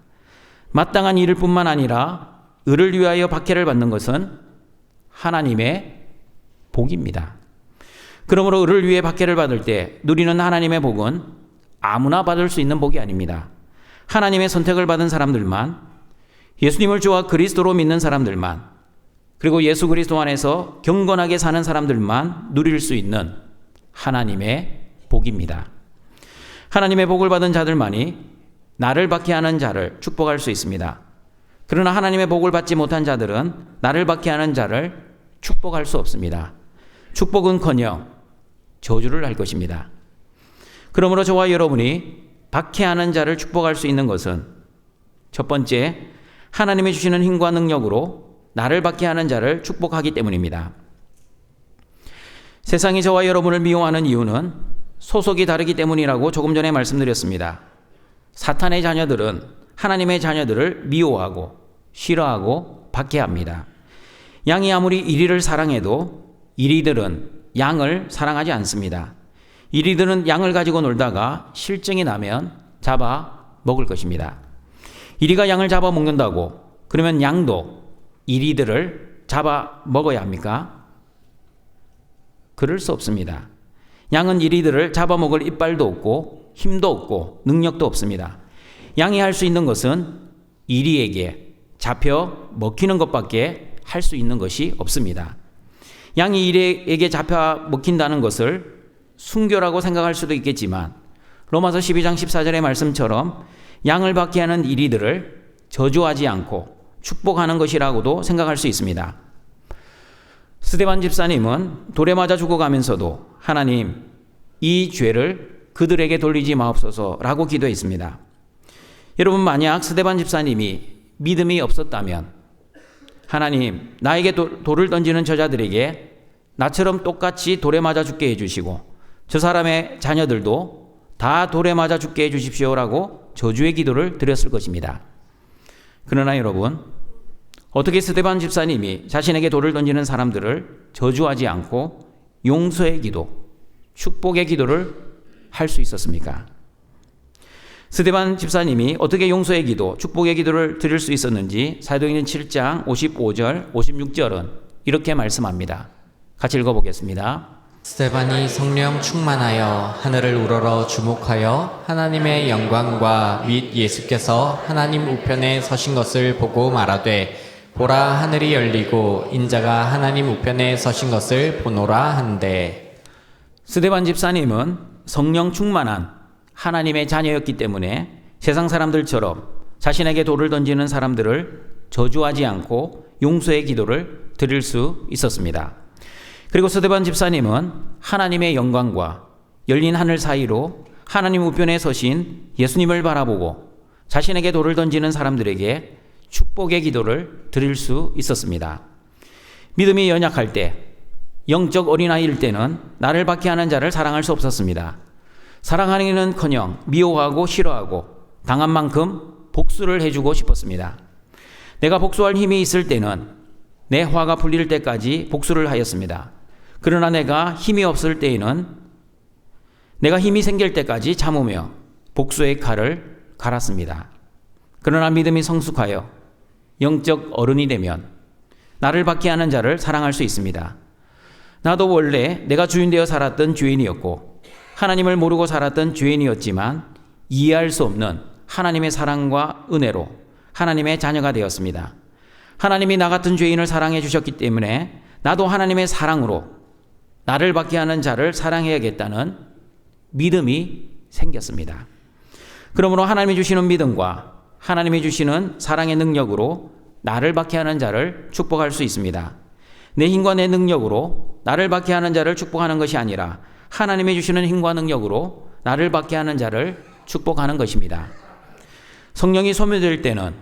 마땅한 일일 뿐만 아니라 의를 위하여 박해를 받는 것은 하나님의 복입니다. 그러므로 의를 위해 박해를 받을 때 누리는 하나님의 복은 아무나 받을 수 있는 복이 아닙니다. 하나님의 선택을 받은 사람들만, 예수님을 주와 그리스도로 믿는 사람들만, 그리고 예수 그리스도 안에서 경건하게 사는 사람들만 누릴 수 있는 하나님의 복입니다. 하나님의 복을 받은 자들만이 나를 박해하는 자를 축복할 수 있습니다. 그러나 하나님의 복을 받지 못한 자들은 나를 박해하는 자를 축복할 수 없습니다. 축복은커녕 저주를 할 것입니다. 그러므로 저와 여러분이 박해하는 자를 축복할 수 있는 것은 첫 번째, 하나님이 주시는 힘과 능력으로 나를 박해하는 자를 축복하기 때문입니다. 세상이 저와 여러분을 미워하는 이유는 소속이 다르기 때문이라고 조금 전에 말씀드렸습니다. 사탄의 자녀들은 하나님의 자녀들을 미워하고 싫어하고 박해합니다. 양이 아무리 이리를 사랑해도 이리들은 양을 사랑하지 않습니다. 이리들은 양을 가지고 놀다가 실증이 나면 잡아 먹을 것입니다. 이리가 양을 잡아 먹는다고 그러면 양도 이리들을 잡아 먹어야 합니까? 그럴 수 없습니다. 양은 이리들을 잡아먹을 이빨도 없고 힘도 없고 능력도 없습니다. 양이 할 수 있는 것은 이리에게 잡혀 먹히는 것밖에 할 수 있는 것이 없습니다. 양이 이리에게 잡혀 먹힌다는 것을 순교라고 생각할 수도 있겠지만 로마서 12장 14절의 말씀처럼 양을 박해하는 이리들을 저주하지 않고 축복하는 것이라고도 생각할 수 있습니다. 스데반 집사님은 돌에 맞아 죽어가면서도 하나님, 이 죄를 그들에게 돌리지 마옵소서라고 기도했습니다. 여러분, 만약 스데반 집사님이 믿음이 없었다면 하나님, 나에게 돌을 던지는 저자들에게 나처럼 똑같이 돌에 맞아 죽게 해주시고 저 사람의 자녀들도 다 돌에 맞아 죽게 해주십시오라고 저주의 기도를 드렸을 것입니다. 그러나 여러분, 어떻게 스데반 집사님이 자신에게 돌을 던지는 사람들을 저주하지 않고 용서의 기도, 축복의 기도를 할 수 있었습니까? 스데반 집사님이 어떻게 용서의 기도, 축복의 기도를 드릴 수 있었는지 사도행전 7장 55절, 56절은 이렇게 말씀합니다. 같이 읽어보겠습니다. 스데반이 성령 충만하여 하늘을 우러러 주목하여 하나님의 영광과 및 예수께서 하나님 우편에 서신 것을 보고 말하되 보라 하늘이 열리고 인자가 하나님 우편에 서신 것을 보노라 한데. 스데반 집사님은 성령 충만한 하나님의 자녀였기 때문에 세상 사람들처럼 자신에게 돌을 던지는 사람들을 저주하지 않고 용서의 기도를 드릴 수 있었습니다. 그리고 스데반 집사님은 하나님의 영광과 열린 하늘 사이로 하나님 우편에 서신 예수님을 바라보고 자신에게 돌을 던지는 사람들에게 축복의 기도를 드릴 수 있었습니다. 믿음이 연약할 때, 영적 어린아이일 때는 나를 박해하는 자를 사랑할 수 없었습니다. 사랑하기는커녕 미워하고 싫어하고 당한 만큼 복수를 해주고 싶었습니다. 내가 복수할 힘이 있을 때는 내 화가 풀릴 때까지 복수를 하였습니다. 그러나 내가 힘이 없을 때에는 내가 힘이 생길 때까지 참으며 복수의 칼을 갈았습니다. 그러나 믿음이 성숙하여 영적 어른이 되면 나를 박해하는 자를 사랑할 수 있습니다. 나도 원래 내가 주인되어 살았던 죄인이었고 하나님을 모르고 살았던 죄인이었지만 이해할 수 없는 하나님의 사랑과 은혜로 하나님의 자녀가 되었습니다. 하나님이 나 같은 죄인을 사랑해 주셨기 때문에 나도 하나님의 사랑으로 나를 박해하는 자를 사랑해야겠다는 믿음이 생겼습니다. 그러므로 하나님이 주시는 믿음과 하나님이 주시는 사랑의 능력으로 나를 박해하는 자를 축복할 수 있습니다. 내 힘과 내 능력으로 나를 박해하는 자를 축복하는 것이 아니라 하나님이 주시는 힘과 능력으로 나를 박해하는 자를 축복하는 것입니다. 성령이 소멸될 때는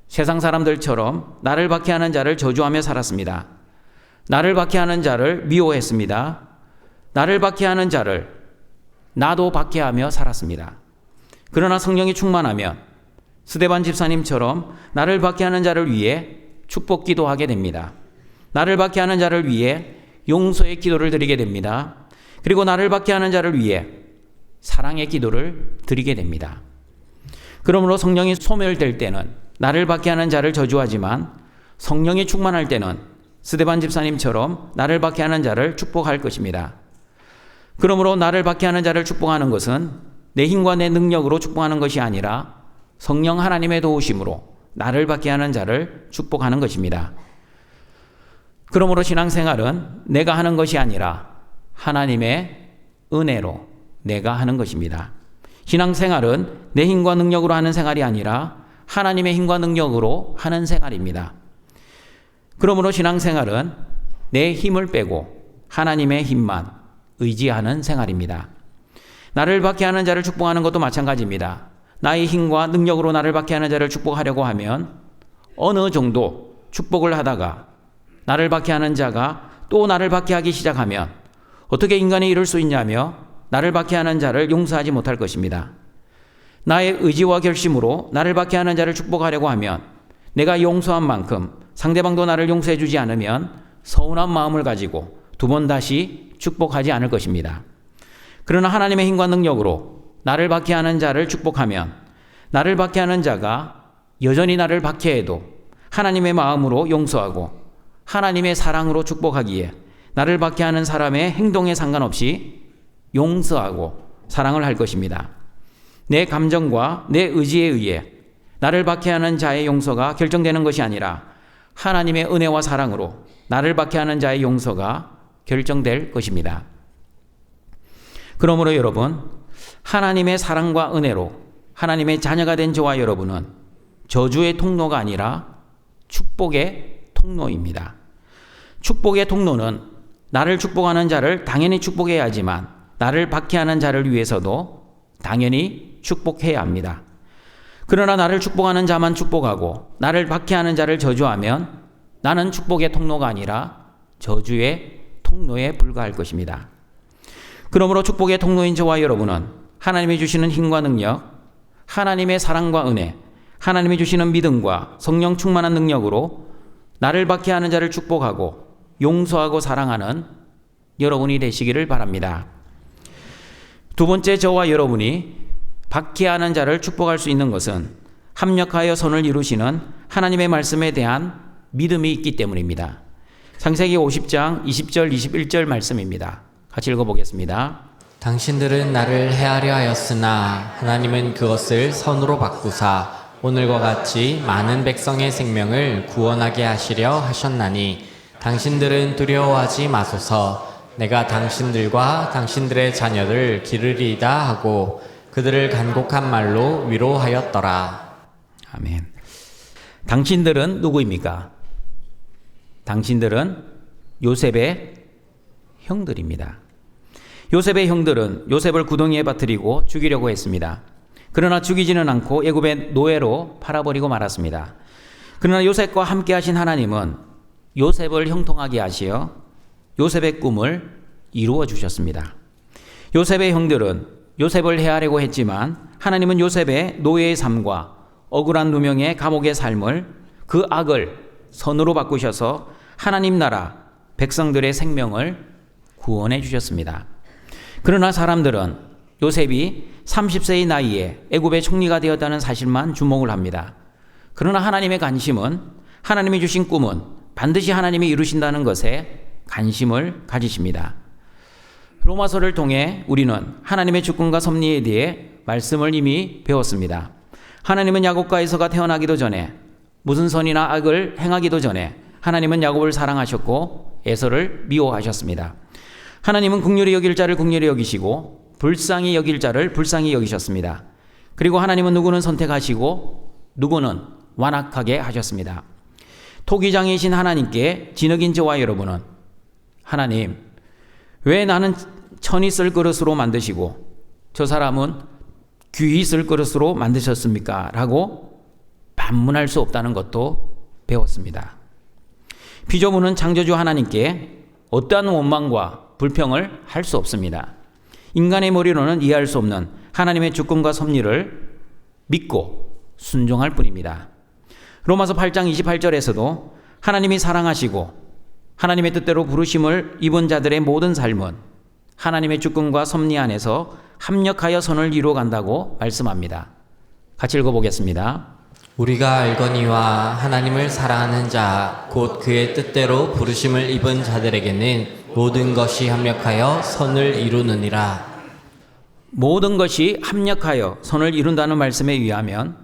세상 사람들처럼 나를 박해하는 자를 저주하며 살았습니다. 나를 박해하는 자를 미워했습니다. 나를 박해하는 자를 나도 박해하며 살았습니다. 그러나 성령이 충만하면 스데반 집사님처럼 나를 박해하는 자를 위해 축복 기도하게 됩니다. 나를 박해하는 자를 위해 용서의 기도를 드리게 됩니다. 그리고 나를 박해하는 자를 위해 사랑의 기도를 드리게 됩니다. 그러므로 성령이 소멸될 때는 나를 박해하는 자를 저주하지만 성령이 충만할 때는 스데반 집사님처럼 나를 박해하는 자를 축복할 것입니다. 그러므로 나를 박해하는 자를 축복하는 것은 내 힘과 내 능력으로 축복하는 것이 아니라 성령 하나님의 도우심으로 나를 박해하는 자를 축복하는 것입니다. 그러므로 신앙생활은 내가 하는 것이 아니라 하나님의 은혜로 내가 하는 것입니다. 신앙생활은 내 힘과 능력으로 하는 생활이 아니라 하나님의 힘과 능력으로 하는 생활입니다. 그러므로 신앙생활은 내 힘을 빼고 하나님의 힘만 의지하는 생활입니다. 나를 박해하는 자를 축복하는 것도 마찬가지입니다. 나의 힘과 능력으로 나를 박해하는 자를 축복하려고 하면 어느 정도 축복을 하다가 나를 박해하는 자가 또 나를 박해하기 시작하면 어떻게 인간이 이럴 수 있냐며 나를 박해하는 자를 용서하지 못할 것입니다. 나의 의지와 결심으로 나를 박해하는 자를 축복하려고 하면 내가 용서한 만큼 상대방도 나를 용서해 주지 않으면 서운한 마음을 가지고 두 번 다시 축복하지 않을 것입니다. 그러나 하나님의 힘과 능력으로 나를 박해하는 자를 축복하면 나를 박해하는 자가 여전히 나를 박해해도 하나님의 마음으로 용서하고 하나님의 사랑으로 축복하기에 나를 박해하는 사람의 행동에 상관없이 용서하고 사랑을 할 것입니다. 내 감정과 내 의지에 의해 나를 박해하는 자의 용서가 결정되는 것이 아니라 하나님의 은혜와 사랑으로 나를 박해하는 자의 용서가 결정될 것입니다. 그러므로 여러분, 하나님의 사랑과 은혜로 하나님의 자녀가 된 저와 여러분은 저주의 통로가 아니라 축복의 통로입니다. 축복의 통로는 나를 축복하는 자를 당연히 축복해야 하지만 나를 박해하는 자를 위해서도 당연히 축복해야 합니다. 그러나 나를 축복하는 자만 축복하고 나를 박해하는 자를 저주하면 나는 축복의 통로가 아니라 저주의 통로에 불과할 것입니다. 그러므로 축복의 통로인 저와 여러분은 하나님이 주시는 힘과 능력, 하나님의 사랑과 은혜, 하나님이 주시는 믿음과 성령 충만한 능력으로 나를 박해하는 자를 축복하고 용서하고 사랑하는 여러분이 되시기를 바랍니다. 두 번째, 저와 여러분이 박해하는 자를 축복할 수 있는 것은 합력하여 선을 이루시는 하나님의 말씀에 대한 믿음이 있기 때문입니다. 창세기 50장 20절 21절 말씀입니다. 같이 읽어보겠습니다. 당신들은 나를 해하려 하였으나 하나님은 그것을 선으로 바꾸사 오늘과 같이 많은 백성의 생명을 구원하게 하시려 하셨나니 당신들은 두려워하지 마소서. 내가 당신들과 당신들의 자녀들 기르리이다 하고 그들을 간곡한 말로 위로하였더라. 아멘. 당신들은 누구입니까? 당신들은 요셉의 형들입니다. 요셉의 형들은 요셉을 구덩이에 빠뜨리고 죽이려고 했습니다. 그러나 죽이지는 않고 애굽의 노예로 팔아버리고 말았습니다. 그러나 요셉과 함께 하신 하나님은 요셉을 형통하게 하시어 요셉의 꿈을 이루어 주셨습니다. 요셉의 형들은 요셉을 해하려고 했지만 하나님은 요셉의 노예의 삶과 억울한 누명의 감옥의 삶을 그 악을 선으로 바꾸셔서 하나님 나라 백성들의 생명을 구원해 주셨습니다. 그러나 사람들은 요셉이 30세의 나이에 애굽의 총리가 되었다는 사실만 주목을 합니다. 그러나 하나님의 관심은, 하나님이 주신 꿈은 반드시 하나님이 이루신다는 것에 관심을 가지십니다. 로마서를 통해 우리는 하나님의 주권과 섭리에 대해 말씀을 이미 배웠습니다. 하나님은 야곱과 에서가 태어나기도 전에, 무슨 선이나 악을 행하기도 전에 하나님은 야곱을 사랑하셨고 에서를 미워하셨습니다. 하나님은 긍휼히 여길 자를 긍휼히 여기시고 불쌍히 여길 자를 불쌍히 여기셨습니다. 그리고 하나님은 누구는 선택하시고 누구는 완악하게 하셨습니다. 토기장이신 하나님께 진흙인 저와 여러분은 하나님, 왜 나는 천이 쓸 그릇으로 만드시고 저 사람은 귀히 쓸 그릇으로 만드셨습니까? 라고 반문할 수 없다는 것도 배웠습니다. 피조물은 창조주 하나님께 어떠한 원망과 불평을 할 수 없습니다. 인간의 머리로는 이해할 수 없는 하나님의 주권과 섭리를 믿고 순종할 뿐입니다. 로마서 8장 28절에서도 하나님이 사랑하시고 하나님의 뜻대로 부르심을 입은 자들의 모든 삶은 하나님의 주권과 섭리 안에서 합력하여 선을 이루어간다고 말씀합니다. 같이 읽어보겠습니다. 우리가 알거니와 하나님을 사랑하는 자 곧 그의 뜻대로 부르심을 입은 자들에게는 모든 것이 합력하여 선을 이루느니라. 모든 것이 합력하여 선을 이룬다는 말씀에 의하면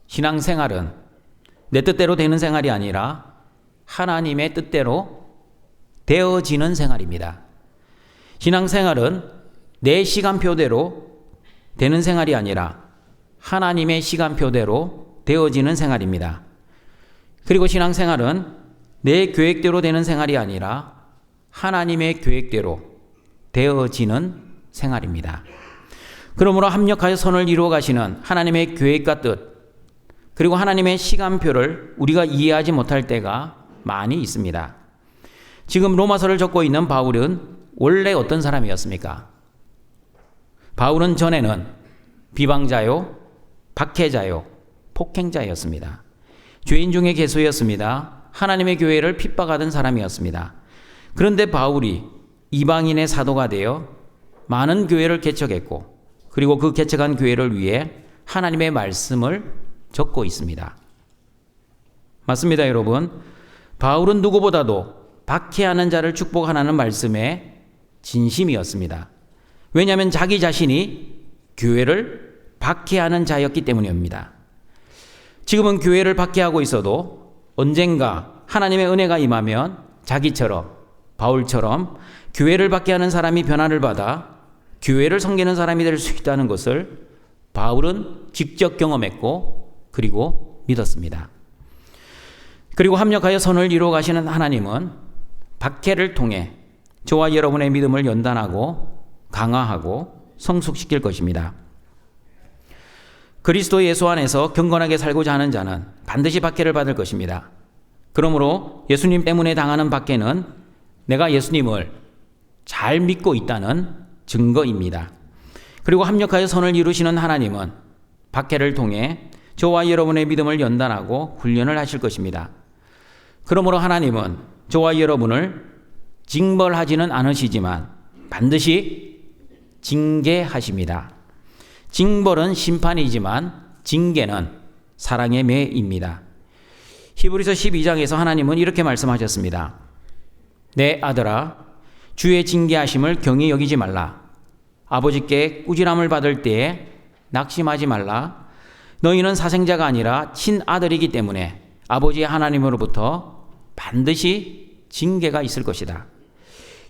신앙생활은 내 뜻대로 되는 생활이 아니라 하나님의 뜻대로 되어지는 생활입니다. 신앙생활은 내 시간표대로 되는 생활이 아니라 하나님의 시간표대로 되어지는 생활입니다. 그리고 신앙생활은 내 계획대로 되는 생활이 아니라 하나님의 계획대로 되어지는 생활입니다. 그러므로 합력하여 선을 이루어 가시는 하나님의 계획과 뜻, 그리고 하나님의 시간표를 우리가 이해하지 못할 때가 많이 있습니다. 지금 로마서를 적고 있는 바울은 원래 어떤 사람이었습니까? 바울은 전에는 비방자요, 박해자요, 폭행자였습니다. 죄인 중에 괴수였습니다. 하나님의 교회를 핍박하던 사람이었습니다. 그런데 바울이 이방인의 사도가 되어 많은 교회를 개척했고, 그리고 그 개척한 교회를 위해 하나님의 말씀을 적고 있습니다. 맞습니다, 여러분. 바울은 누구보다도 박해하는 자를 축복하라는 말씀에 진심이었습니다. 왜냐하면 자기 자신이 교회를 박해하는 자였기 때문입니다. 지금은 교회를 박해하고 있어도 언젠가 하나님의 은혜가 임하면 자기처럼, 바울처럼 교회를 박해하는 사람이 변화를 받아 교회를 섬기는 사람이 될 수 있다는 것을 바울은 직접 경험했고 그리고 믿었습니다. 그리고 합력하여 선을 이루어 가시는 하나님은 박해를 통해 저와 여러분의 믿음을 연단하고 강화하고 성숙시킬 것입니다. 그리스도 예수 안에서 경건하게 살고자 하는 자는 반드시 박해를 받을 것입니다. 그러므로 예수님 때문에 당하는 박해는 내가 예수님을 잘 믿고 있다는 증거입니다. 그리고 합력하여 선을 이루시는 하나님은 박해를 통해 저와 여러분의 믿음을 연단하고 훈련을 하실 것입니다. 그러므로 하나님은 저와 여러분을 징벌하지는 않으시지만 반드시 징계하십니다. 징벌은 심판이지만 징계는 사랑의 매입니다. 히브리서 12장에서 하나님은 이렇게 말씀하셨습니다. 내 아들아, 주의 징계하심을 경히 여기지 말라. 아버지께 꾸지람을 받을 때에 낙심하지 말라. 너희는 사생자가 아니라 친아들이기 때문에 아버지 하나님으로부터 반드시 징계가 있을 것이다.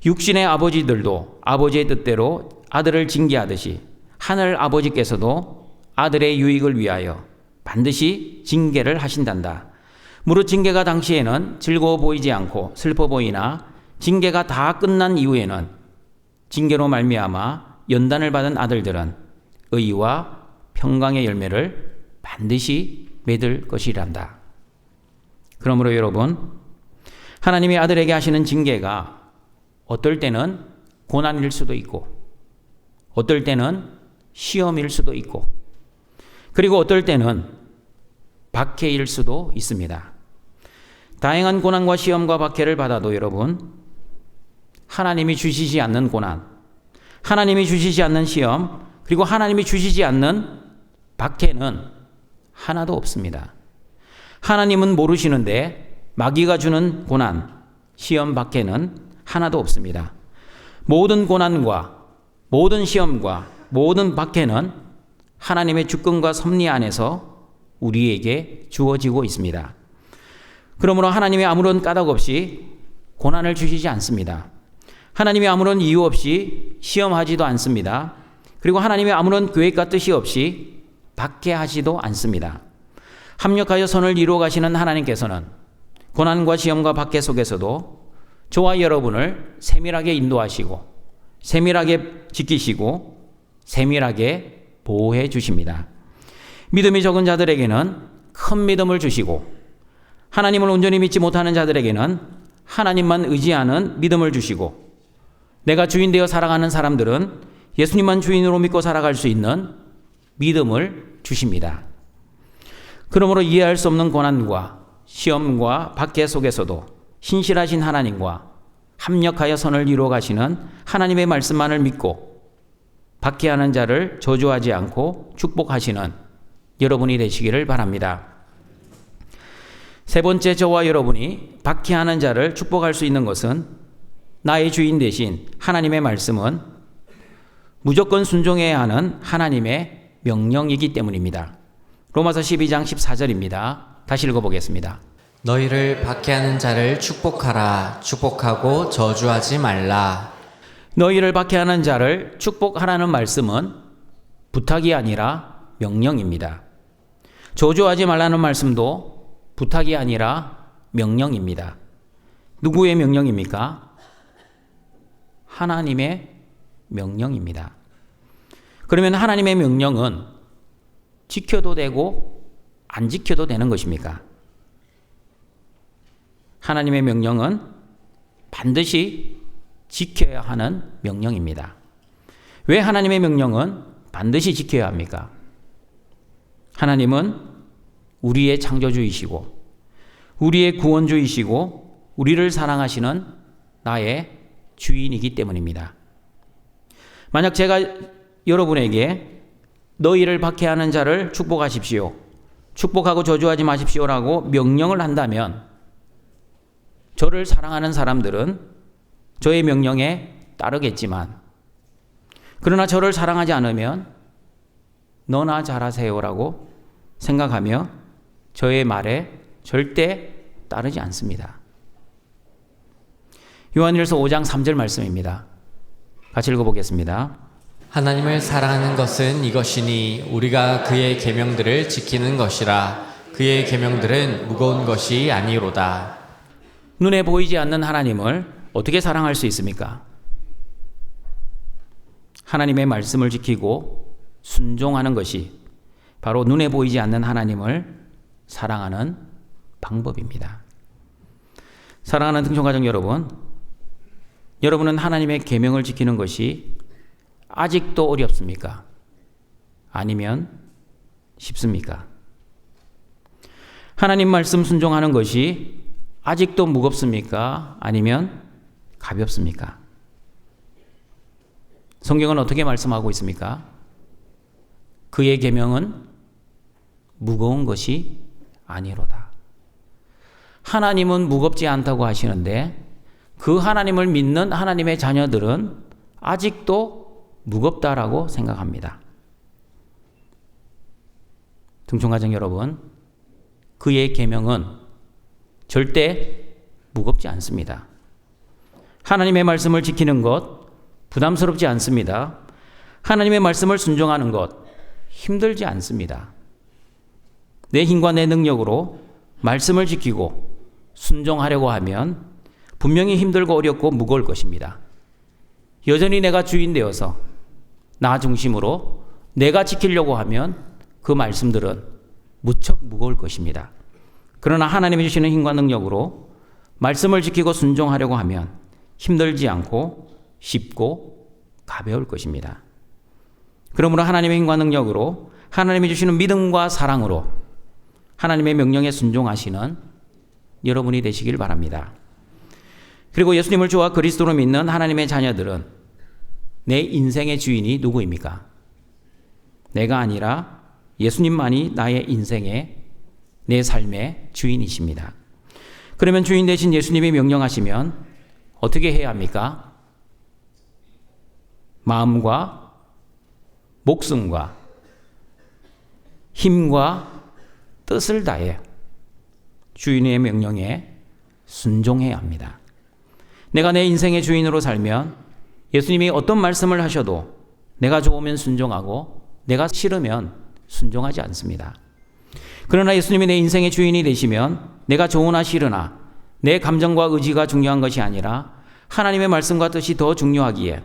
육신의 아버지들도 아버지의 뜻대로 아들을 징계하듯이 하늘 아버지께서도 아들의 유익을 위하여 반드시 징계를 하신단다. 무릇 징계가 당시에는 즐거워 보이지 않고 슬퍼 보이나 징계가 다 끝난 이후에는 징계로 말미암아 연단을 받은 아들들은 의와 평강의 열매를 반드시 맺을 것이란다. 그러므로 여러분, 하나님이 아들에게 하시는 징계가 어떨 때는 고난일 수도 있고 어떨 때는 시험일 수도 있고 그리고 어떨 때는 박해일 수도 있습니다. 다양한 고난과 시험과 박해를 받아도 여러분, 하나님이 주시지 않는 고난, 하나님이 주시지 않는 시험, 그리고 하나님이 주시지 않는 박해는 하나도 없습니다. 하나님은 모르시는데 마귀가 주는 고난, 시험, 박해는 하나도 없습니다. 모든 고난과 모든 시험과 모든 박해는 하나님의 주권과 섭리 안에서 우리에게 주어지고 있습니다. 그러므로 하나님이 아무런 까닭 없이 고난을 주시지 않습니다. 하나님이 아무런 이유 없이 시험하지도 않습니다. 그리고 하나님이 아무런 계획과 뜻이 없이 박해하지도 않습니다. 합력하여 선을 이루어 가시는 하나님께서는 고난과 시험과 박해 속에서도 저와 여러분을 세밀하게 인도하시고 세밀하게 지키시고 세밀하게 보호해 주십니다. 믿음이 적은 자들에게는 큰 믿음을 주시고 하나님을 온전히 믿지 못하는 자들에게는 하나님만 의지하는 믿음을 주시고 내가 주인 되어 살아가는 사람들은 예수님만 주인으로 믿고 살아갈 수 있는 믿음을 주십니다. 그러므로 이해할 수 없는 고난과 시험과 박해 속에서도 신실하신 하나님과 합력하여 선을 이루어 가시는 하나님의 말씀만을 믿고 박해하는 자를 저주하지 않고 축복하시는 여러분이 되시기를 바랍니다. 세 번째, 저와 여러분이 박해하는 자를 축복할 수 있는 것은 나의 주인 되신 하나님의 말씀은 무조건 순종해야 하는 하나님의 명령이기 때문입니다. 로마서 12장 14절입니다. 다시 읽어보겠습니다. 너희를 박해하는 자를 축복하라. 축복하고 저주하지 말라. 너희를 박해하는 자를 축복하라는 말씀은 부탁이 아니라 명령입니다. 저주하지 말라는 말씀도 부탁이 아니라 명령입니다. 누구의 명령입니까? 하나님의 명령입니다. 그러면 하나님의 명령은 지켜도 되고 안 지켜도 되는 것입니까? 하나님의 명령은 반드시 지켜야 하는 명령입니다. 왜 하나님의 명령은 반드시 지켜야 합니까? 하나님은 우리의 창조주이시고 우리의 구원주이시고 우리를 사랑하시는 나의 주인이기 때문입니다. 만약 제가 여러분에게 너희를 박해하는 자를 축복하십시오, 축복하고 저주하지 마십시오라고 명령을 한다면 저를 사랑하는 사람들은 저의 명령에 따르겠지만 그러나 저를 사랑하지 않으면 너나 잘하세요라고 생각하며 저의 말에 절대 따르지 않습니다. 요한일서 5장 3절 말씀입니다. 같이 읽어보겠습니다. 하나님을 사랑하는 것은 이것이니 우리가 그의 계명들을 지키는 것이라. 그의 계명들은 무거운 것이 아니로다. 눈에 보이지 않는 하나님을 어떻게 사랑할 수 있습니까? 하나님의 말씀을 지키고 순종하는 것이 바로 눈에 보이지 않는 하나님을 사랑하는 방법입니다. 사랑하는 등촌가족 여러분, 여러분은 하나님의 계명을 지키는 것이 아직도 어렵습니까? 아니면 쉽습니까? 하나님 말씀 순종하는 것이 아직도 무겁습니까? 아니면 가볍습니까? 성경은 어떻게 말씀하고 있습니까? 그의 계명은 무거운 것이 아니로다. 하나님은 무겁지 않다고 하시는데 그 하나님을 믿는 하나님의 자녀들은 아직도 무겁다라고 생각합니다. 동청가정 여러분, 그의 계명은 절대 무겁지 않습니다. 하나님의 말씀을 지키는 것 부담스럽지 않습니다. 하나님의 말씀을 순종하는 것 힘들지 않습니다. 내 힘과 내 능력으로 말씀을 지키고 순종하려고 하면 분명히 힘들고 어렵고 무거울 것입니다. 여전히 내가 주인 되어서 나 중심으로 내가 지키려고 하면 그 말씀들은 무척 무거울 것입니다. 그러나 하나님이 주시는 힘과 능력으로 말씀을 지키고 순종하려고 하면 힘들지 않고 쉽고 가벼울 것입니다. 그러므로 하나님의 힘과 능력으로 하나님이 주시는 믿음과 사랑으로 하나님의 명령에 순종하시는 여러분이 되시길 바랍니다. 그리고 예수님을 주와 그리스도로 믿는 하나님의 자녀들은 내 인생의 주인이 누구입니까? 내가 아니라 예수님만이 나의 인생의 내 삶의 주인이십니다. 그러면 주인 되신 예수님이 명령하시면 어떻게 해야 합니까? 마음과 목숨과 힘과 뜻을 다해 주인의 명령에 순종해야 합니다. 내가 내 인생의 주인으로 살면 예수님이 어떤 말씀을 하셔도 내가 좋으면 순종하고 내가 싫으면 순종하지 않습니다. 그러나 예수님이 내 인생의 주인이 되시면 내가 좋으나 싫으나 내 감정과 의지가 중요한 것이 아니라 하나님의 말씀과 뜻이 더 중요하기에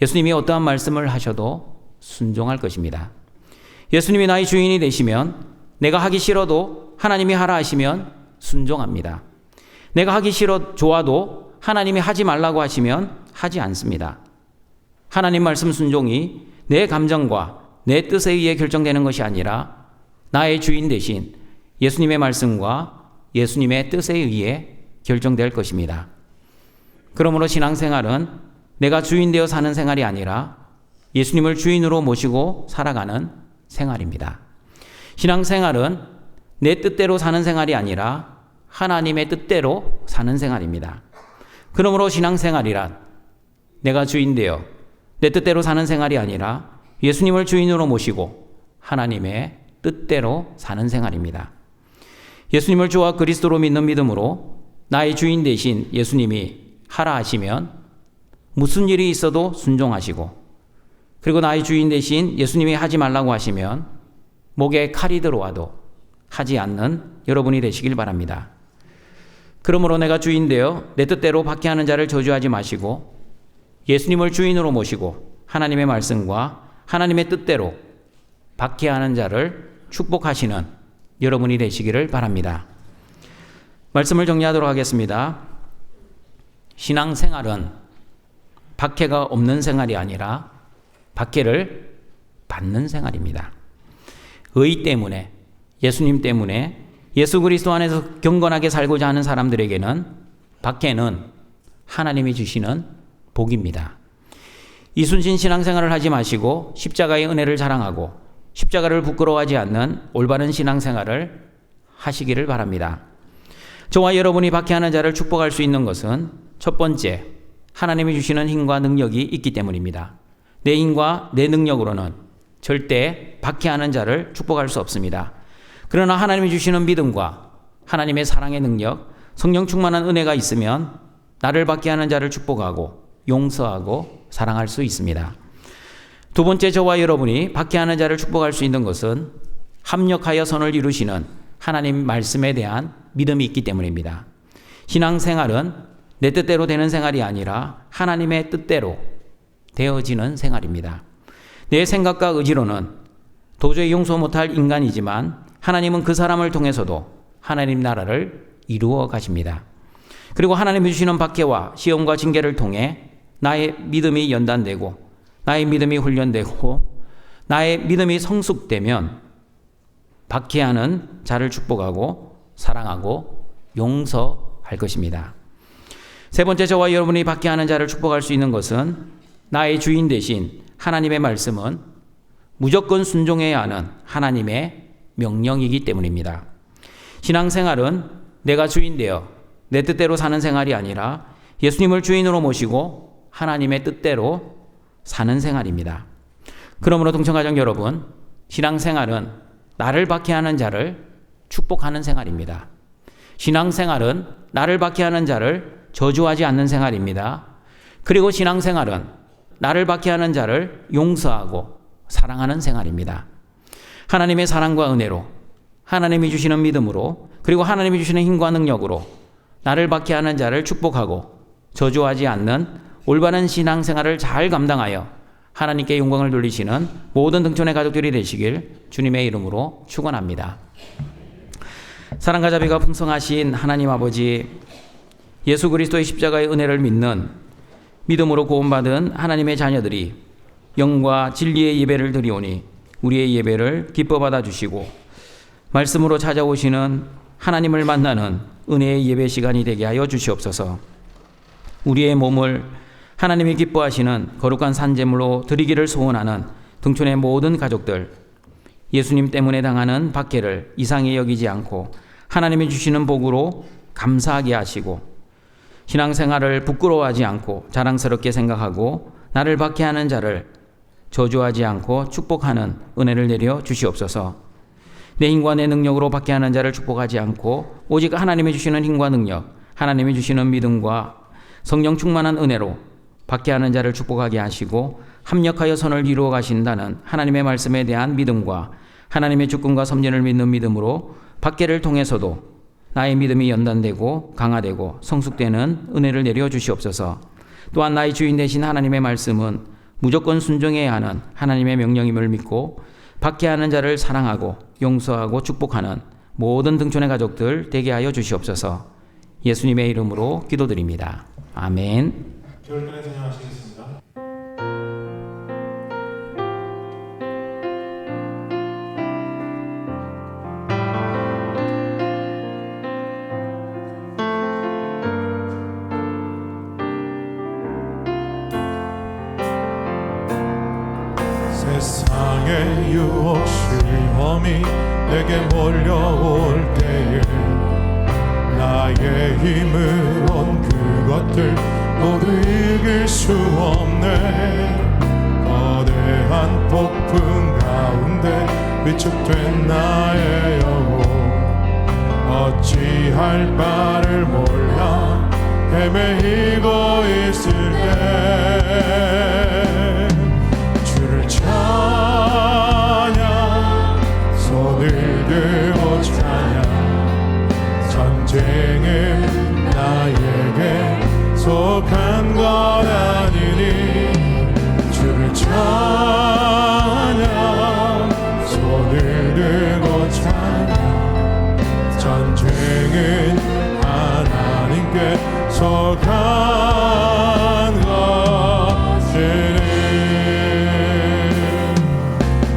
예수님이 어떠한 말씀을 하셔도 순종할 것입니다. 예수님이 나의 주인이 되시면 내가 하기 싫어도 하나님이 하라 하시면 순종합니다. 내가 하기 좋아도 하나님이 하지 말라고 하시면 하지 않습니다. 하나님 말씀 순종이 내 감정과 내 뜻에 의해 결정되는 것이 아니라 나의 주인 대신 예수님의 말씀과 예수님의 뜻에 의해 결정될 것입니다. 그러므로 신앙생활은 내가 주인 되어 사는 생활이 아니라 예수님을 주인으로 모시고 살아가는 생활입니다. 신앙생활은 내 뜻대로 사는 생활이 아니라 하나님의 뜻대로 사는 생활입니다. 그러므로 신앙생활이란 내가 주인 되어 내 뜻대로 사는 생활이 아니라 예수님을 주인으로 모시고 하나님의 뜻대로 사는 생활입니다. 예수님을 주와 그리스도로 믿는 믿음으로 나의 주인 되신 예수님이 하라 하시면 무슨 일이 있어도 순종하시고, 그리고 나의 주인 되신 예수님이 하지 말라고 하시면 목에 칼이 들어와도 하지 않는 여러분이 되시길 바랍니다. 그러므로 내가 주인 되어 내 뜻대로 박해하는 자를 저주하지 마시고 예수님을 주인으로 모시고 하나님의 말씀과 하나님의 뜻대로 박해하는 자를 축복하시는 여러분이 되시기를 바랍니다. 말씀을 정리하도록 하겠습니다. 신앙생활은 박해가 없는 생활이 아니라 박해를 받는 생활입니다. 의 때문에, 예수님 때문에 예수 그리스도 안에서 경건하게 살고자 하는 사람들에게는 박해는 하나님이 주시는 복입니다. 이순신 신앙생활을 하지 마시고 십자가의 은혜를 자랑하고 십자가를 부끄러워하지 않는 올바른 신앙생활을 하시기를 바랍니다. 저와 여러분이 박해하는 자를 축복할 수 있는 것은 첫 번째, 하나님이 주시는 힘과 능력이 있기 때문입니다. 내 힘과 내 능력으로는 절대 박해하는 자를 축복할 수 없습니다. 그러나 하나님이 주시는 믿음과 하나님의 사랑의 능력, 성령 충만한 은혜가 있으면 나를 박해하는 자를 축복하고 용서하고 사랑할 수 있습니다. 두 번째, 저와 여러분이 박해하는 자를 축복할 수 있는 것은 합력하여 선을 이루시는 하나님 말씀에 대한 믿음이 있기 때문입니다. 신앙생활은 내 뜻대로 되는 생활이 아니라 하나님의 뜻대로 되어지는 생활입니다. 내 생각과 의지로는 도저히 용서 못할 인간이지만 하나님은 그 사람을 통해서도 하나님 나라를 이루어 가십니다. 그리고 하나님이 주시는 박해와 시험과 징계를 통해 나의 믿음이 연단되고 나의 믿음이 훈련되고 나의 믿음이 성숙되면 박해하는 자를 축복하고 사랑하고 용서할 것입니다. 세 번째, 저와 여러분이 박해하는 자를 축복할 수 있는 것은 나의 주인 대신 하나님의 말씀은 무조건 순종해야 하는 하나님의 명령이기 때문입니다. 신앙생활은 내가 주인 되어 내 뜻대로 사는 생활이 아니라 예수님을 주인으로 모시고 하나님의 뜻대로 사는 생활입니다. 그러므로 동청가정 여러분, 신앙생활은 나를 박해하는 자를 축복하는 생활입니다. 신앙생활은 나를 박해하는 자를 저주하지 않는 생활입니다. 그리고 신앙생활은 나를 박해하는 자를 용서하고 사랑하는 생활입니다. 하나님의 사랑과 은혜로, 하나님이 주시는 믿음으로, 그리고 하나님이 주시는 힘과 능력으로 나를 박해하는 자를 축복하고 저주하지 않는 올바른 신앙생활을 잘 감당하여 하나님께 영광을 돌리시는 모든 등촌의 가족들이 되시길 주님의 이름으로 축원합니다. 사랑과 자비가 풍성하신 하나님 아버지, 예수 그리스도의 십자가의 은혜를 믿는 믿음으로 구원받은 하나님의 자녀들이 영과 진리의 예배를 드리오니 우리의 예배를 기뻐 받아주시고 말씀으로 찾아오시는 하나님을 만나는 은혜의 예배 시간이 되게 하여 주시옵소서. 우리의 몸을 하나님이 기뻐하시는 거룩한 산제물로 드리기를 소원하는 등촌의 모든 가족들, 예수님 때문에 당하는 박해를 이상히 여기지 않고 하나님이 주시는 복으로 감사하게 하시고 신앙생활을 부끄러워하지 않고 자랑스럽게 생각하고 나를 박해하는 자를 저주하지 않고 축복하는 은혜를 내려 주시옵소서. 내 힘과 내 능력으로 박해하는 자를 축복하지 않고 오직 하나님이 주시는 힘과 능력, 하나님이 주시는 믿음과 성령 충만한 은혜로 박해하는 자를 축복하게 하시고 합력하여 선을 이루어 가신다는 하나님의 말씀에 대한 믿음과 하나님의 주권과 섭리를 믿는 믿음으로 박해를 통해서도 나의 믿음이 연단되고 강화되고 성숙되는 은혜를 내려 주시옵소서. 또한 나의 주인 되신 하나님의 말씀은 무조건 순종해야 하는 하나님의 명령임을 믿고 박해하는 자를 사랑하고 용서하고 축복하는 모든 등촌의 가족들 되게 하여 주시옵소서. 예수님의 이름으로 기도드립니다. 아멘. 결단에 찬양하시겠습니다. 세상의 유혹 시험이 내게 몰려올 때에 나의 힘으론 그것들 모두 이길 수 없네. 거대한 폭풍 가운데 위축된 나의 영혼 어찌할 바를 몰라 헤매이고 있을 때 주를 찬양 손을 들고 찬양 전쟁은 나에게 속한 것 아니니 주를 찬양 손을 들고 찬양 전쟁은 하나님께 속한 것이니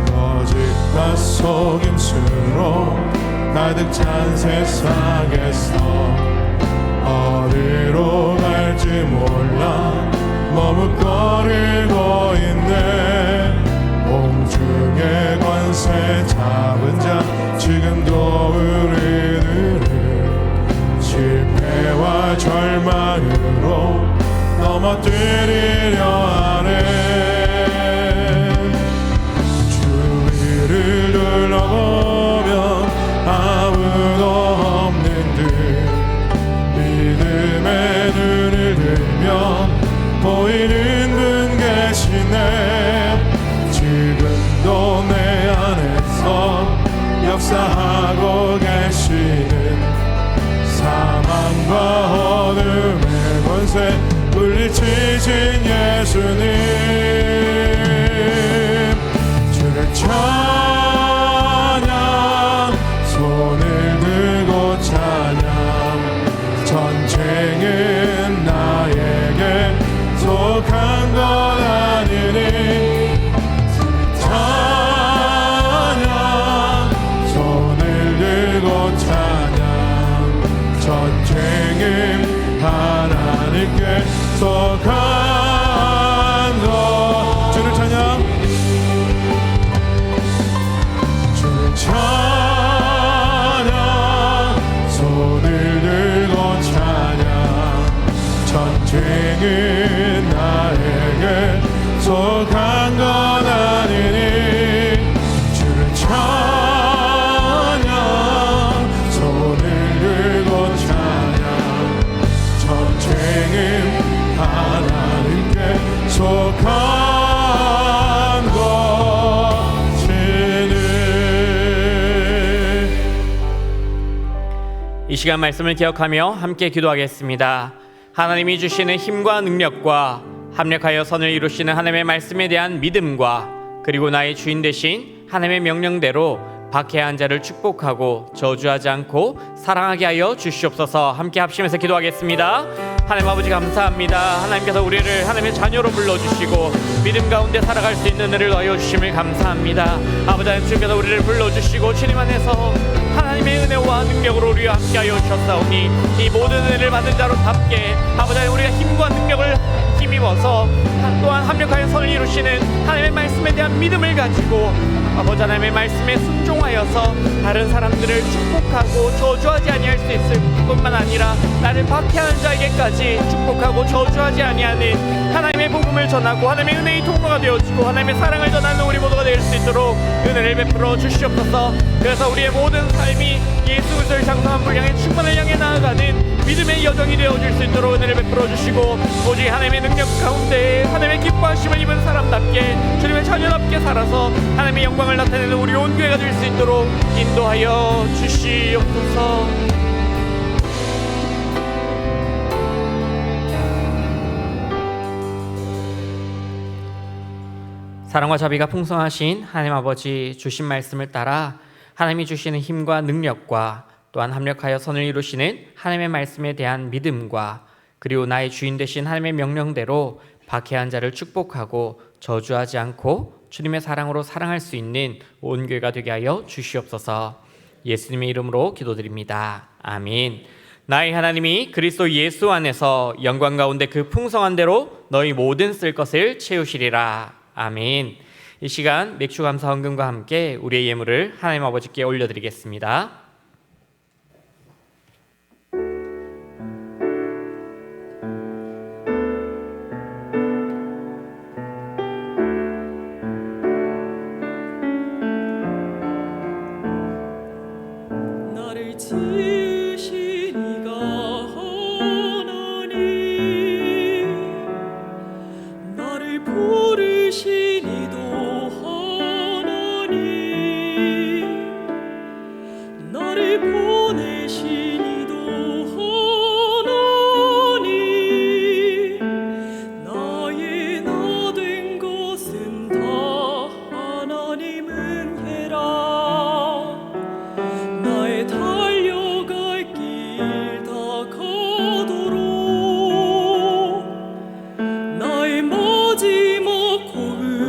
거짓과 속임수로 가득 찬 세상에서 어디로 갈지 몰라 머뭇거리고 있네. 공중의 권세 잡은 자 지금도 우리들을 실패와 절망으로 넘어뜨리려 하네. 주위를 둘러보면 아무도 없는 듯 믿음의 눈을 들면 보이는 분 계시네. 지금도 내 안에서 역사하고 계시는 사망과 어둠의 권세 물리치신 예수님 주를 찬양 손을 들고 찬양 전쟁은 나에게 속한 것 아니니 찬양 손을 들고 찬양 전쟁은 하나님께 속한 것 주를 찬양 주를 찬양 손을 들고 찬양 전쟁은 나에게 이 시간 말씀을 기억하며 함께 기도하겠습니다. 하나님이 주시는 힘과 능력과 합력하여 선을 이루시는 하나님의 말씀에 대한 믿음과 그리고 나의 주인 되신 하나님의 명령대로 박해한 자를 축복하고 저주하지 않고 사랑하게 하여 주시옵소서. 함께 합심해서 기도하겠습니다. 하나님 아버지 감사합니다. 하나님께서 우리를 하나님의 자녀로 불러주시고 믿음 가운데 살아갈 수 있는 은혜를 더하여 주심을 감사합니다. 아버지 하나님, 주께서 우리를 불러주시고 주님 안에서 하나님의 은혜와 능력으로 우리와 함께하여 주셨사오니 이 모든 은혜를 받은 자로답게 아버지 하나님, 우리가 힘과 능력을 힘입어서 또한 합력하여 선을 이루시는 하나님의 말씀에 대한 믿음을 가지고 아버지 하나님의 말씀에 순종하여서 다른 사람들을 축복하고 저주하지 아니할 수 있을 뿐만 아니라 나를 박해하는 자에게까지 축복하고 저주하지 아니하는 하나님의 복음을 전하고 하나님의 은혜의 통로가 되어주고 하나님의 사랑을 전하는 우리 모두가 될 수 있도록 은혜를 베풀어 주시옵소서. 그래서 우리의 모든 삶이 예수 그리스도의 장성한 분량의 충만을 향해 나아가는 믿음의 여정이 되어줄 수 있도록 은혜를 베풀어 주시고 오직 하나님의 능력 가운데 하나님의 기뻐하심을 입은 사람답게 주님의 자녀답게 살아서 하나님의 영광을 나타내는 우리 온 교회가 될 수 있도록 인도하여 주시옵소서. 사랑과 자비가 풍성하신 하나님 아버지 주신 말씀을 따라 하나님이 주시는 힘과 능력과 또한 합력하여 선을 이루시는 하나님의 말씀에 대한 믿음과 그리고 나의 주인 되신 하나님의 명령대로 박해한 자를 축복하고 저주하지 않고 주님의 사랑으로 사랑할 수 있는 온 교회가 되게 하여 주시옵소서. 예수님의 이름으로 기도드립니다. 아멘. 나의 하나님이 그리스도 예수 안에서 영광 가운데 그 풍성한 대로 너희 모든 쓸 것을 채우시리라. 아멘. 이 시간 맥주 감사 헌금과 함께 우리의 예물을 하나님 아버지께 올려드리겠습니다. 나를 지으신 이가 하나님, 나를 부르신 이도 하나님, 나를 보내신 이도 하나님, 나의 나 된 것은 다 하나님 은혜라. 나의 달려갈 길 다 가도록 나의 마지막 고음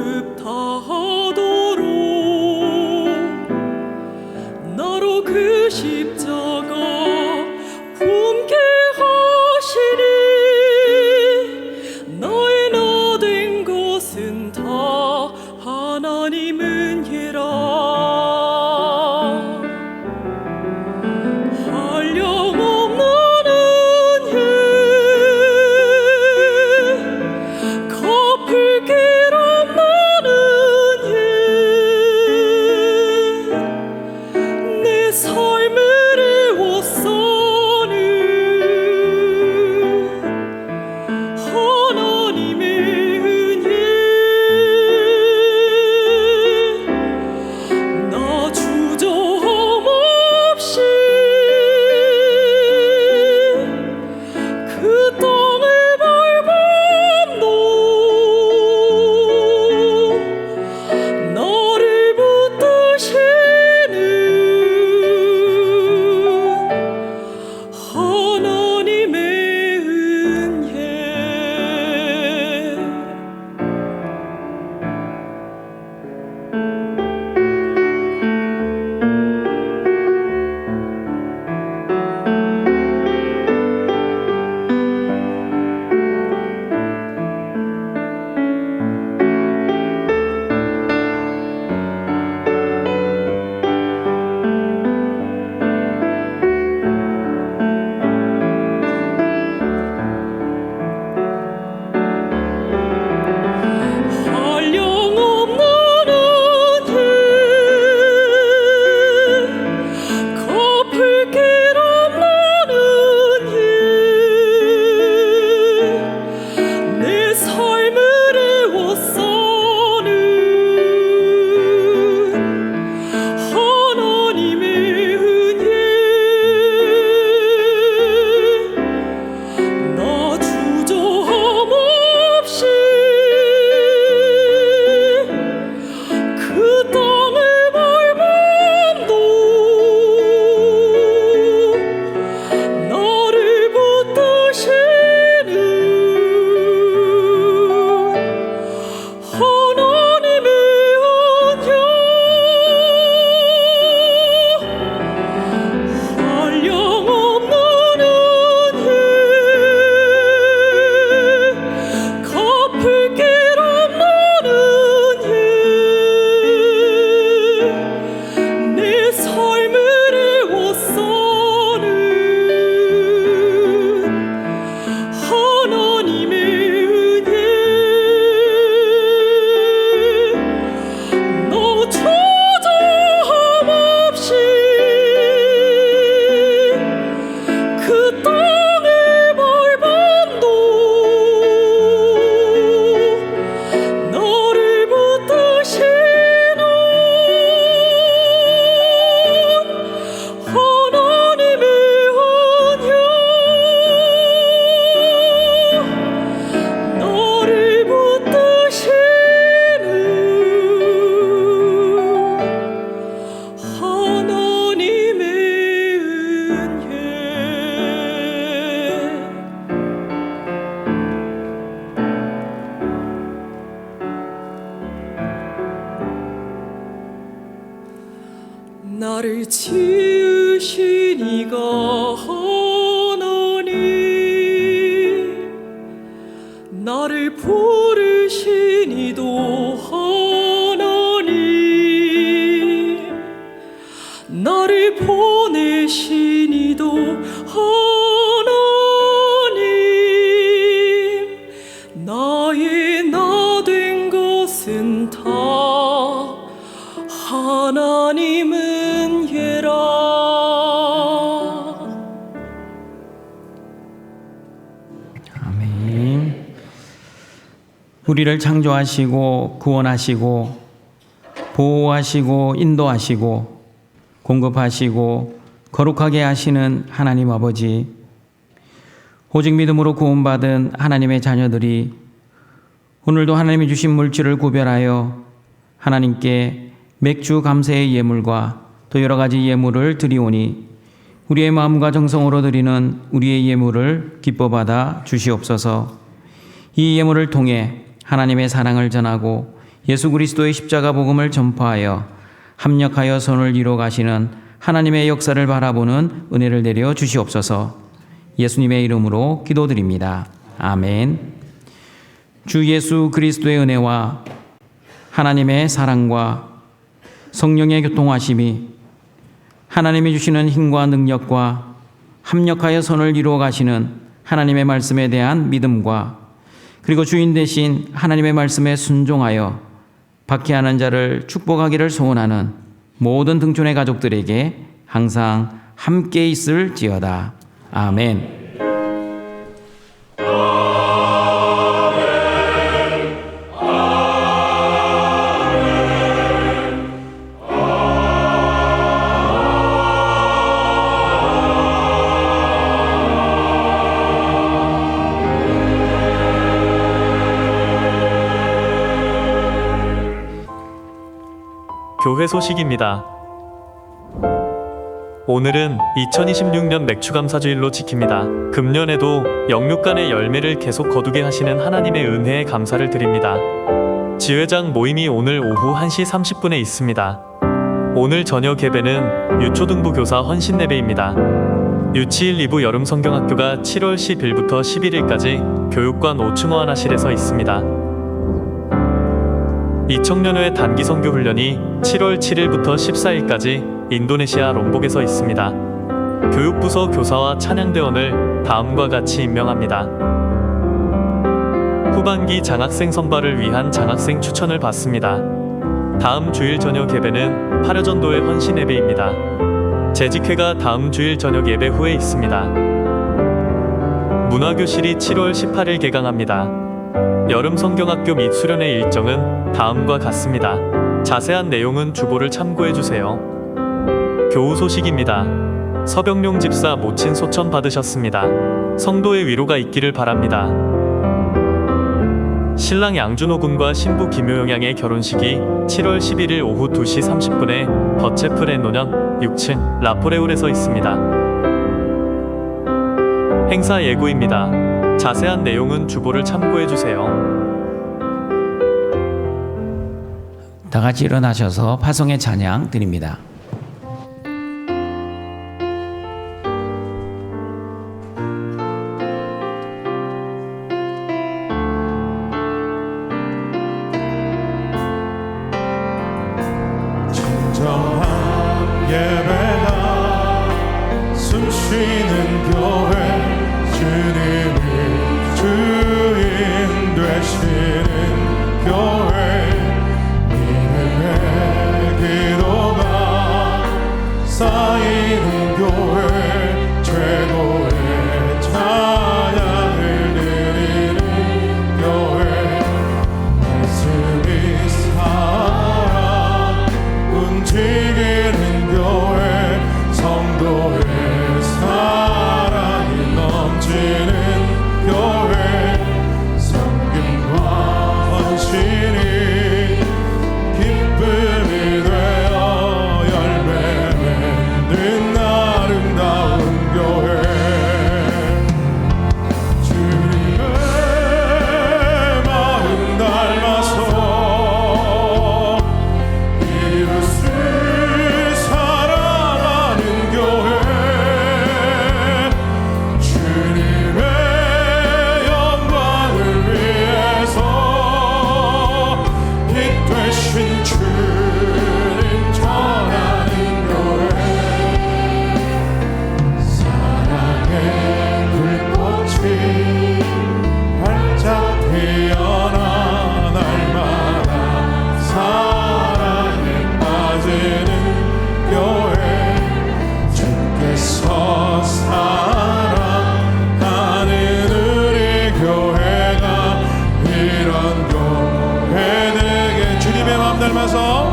나를 지으신 이가 하나님, 나를 부르신 이도 하나님, 나를 보내신 이도 하나님, 나의 나 된 것은 다 하나님은 예라. 아멘. 우리를 창조하시고 구원하시고 보호하시고 인도하시고 공급하시고 거룩하게 하시는 하나님 아버지, 오직 믿음으로 구원받은 하나님의 자녀들이 오늘도 하나님이 주신 물질을 구별하여 하나님께 맥주 감사의 예물과 또 여러 가지 예물을 드리오니 우리의 마음과 정성으로 드리는 우리의 예물을 기뻐 받아 주시옵소서. 이 예물을 통해 하나님의 사랑을 전하고 예수 그리스도의 십자가 복음을 전파하여 합력하여 선을 이루어 가시는 하나님의 역사를 바라보는 은혜를 내려 주시옵소서. 예수님의 이름으로 기도드립니다. 아멘. 주 예수 그리스도의 은혜와 하나님의 사랑과 성령의 교통하심이 하나님이 주시는 힘과 능력과 합력하여 선을 이루어 가시는 하나님의 말씀에 대한 믿음과 그리고 주인 되신 하나님의 말씀에 순종하여 박해하는 자를 축복하기를 소원하는 모든 등촌의 가족들에게 항상 함께 있을지어다. 아멘. 교회 소식입니다. 오늘은 2026년 맥주감사주일로 지킵니다. 금년에도 영육간의 열매를 계속 거두게 하시는 하나님의 은혜에 감사를 드립니다. 지회장 모임이 오늘 오후 1시 30분에 있습니다. 오늘 저녁 예배는 유초등부 교사 헌신예배입니다. 유치 1, 2부 여름성경학교가 7월 10일부터 11일까지 교육관 5층 호환화실에서 있습니다. 이청년회 단기 선교 훈련이 7월 7일부터 14일까지 인도네시아 롬복에서 있습니다. 교육부서 교사와 찬양대원을 다음과 같이 임명합니다. 후반기 장학생 선발을 위한 장학생 추천을 받습니다. 다음 주일 저녁 예배는 파려전도의 헌신 예배입니다. 재직회가 다음 주일 저녁 예배 후에 있습니다. 문화교실이 7월 18일 개강합니다. 여름 성경학교 및 수련회 일정은 다음과 같습니다. 자세한 내용은 주보를 참고해주세요. 교우 소식입니다. 서병룡 집사 모친 소천 받으셨습니다. 성도의 위로가 있기를 바랍니다. 신랑 양준호 군과 신부 김효영 양의 결혼식이 7월 11일 오후 2시 30분에 버체플의 노년 6층 라포레울에서 있습니다. 행사 예고입니다. 자세한 내용은 주보를 참고해주세요. 다 같이 일어나셔서 파송의 찬양 드립니다. 진정한 예배가 숨쉬는 교회, 주님이 주인 되시는 교회, 믿음의 기도가 닮아서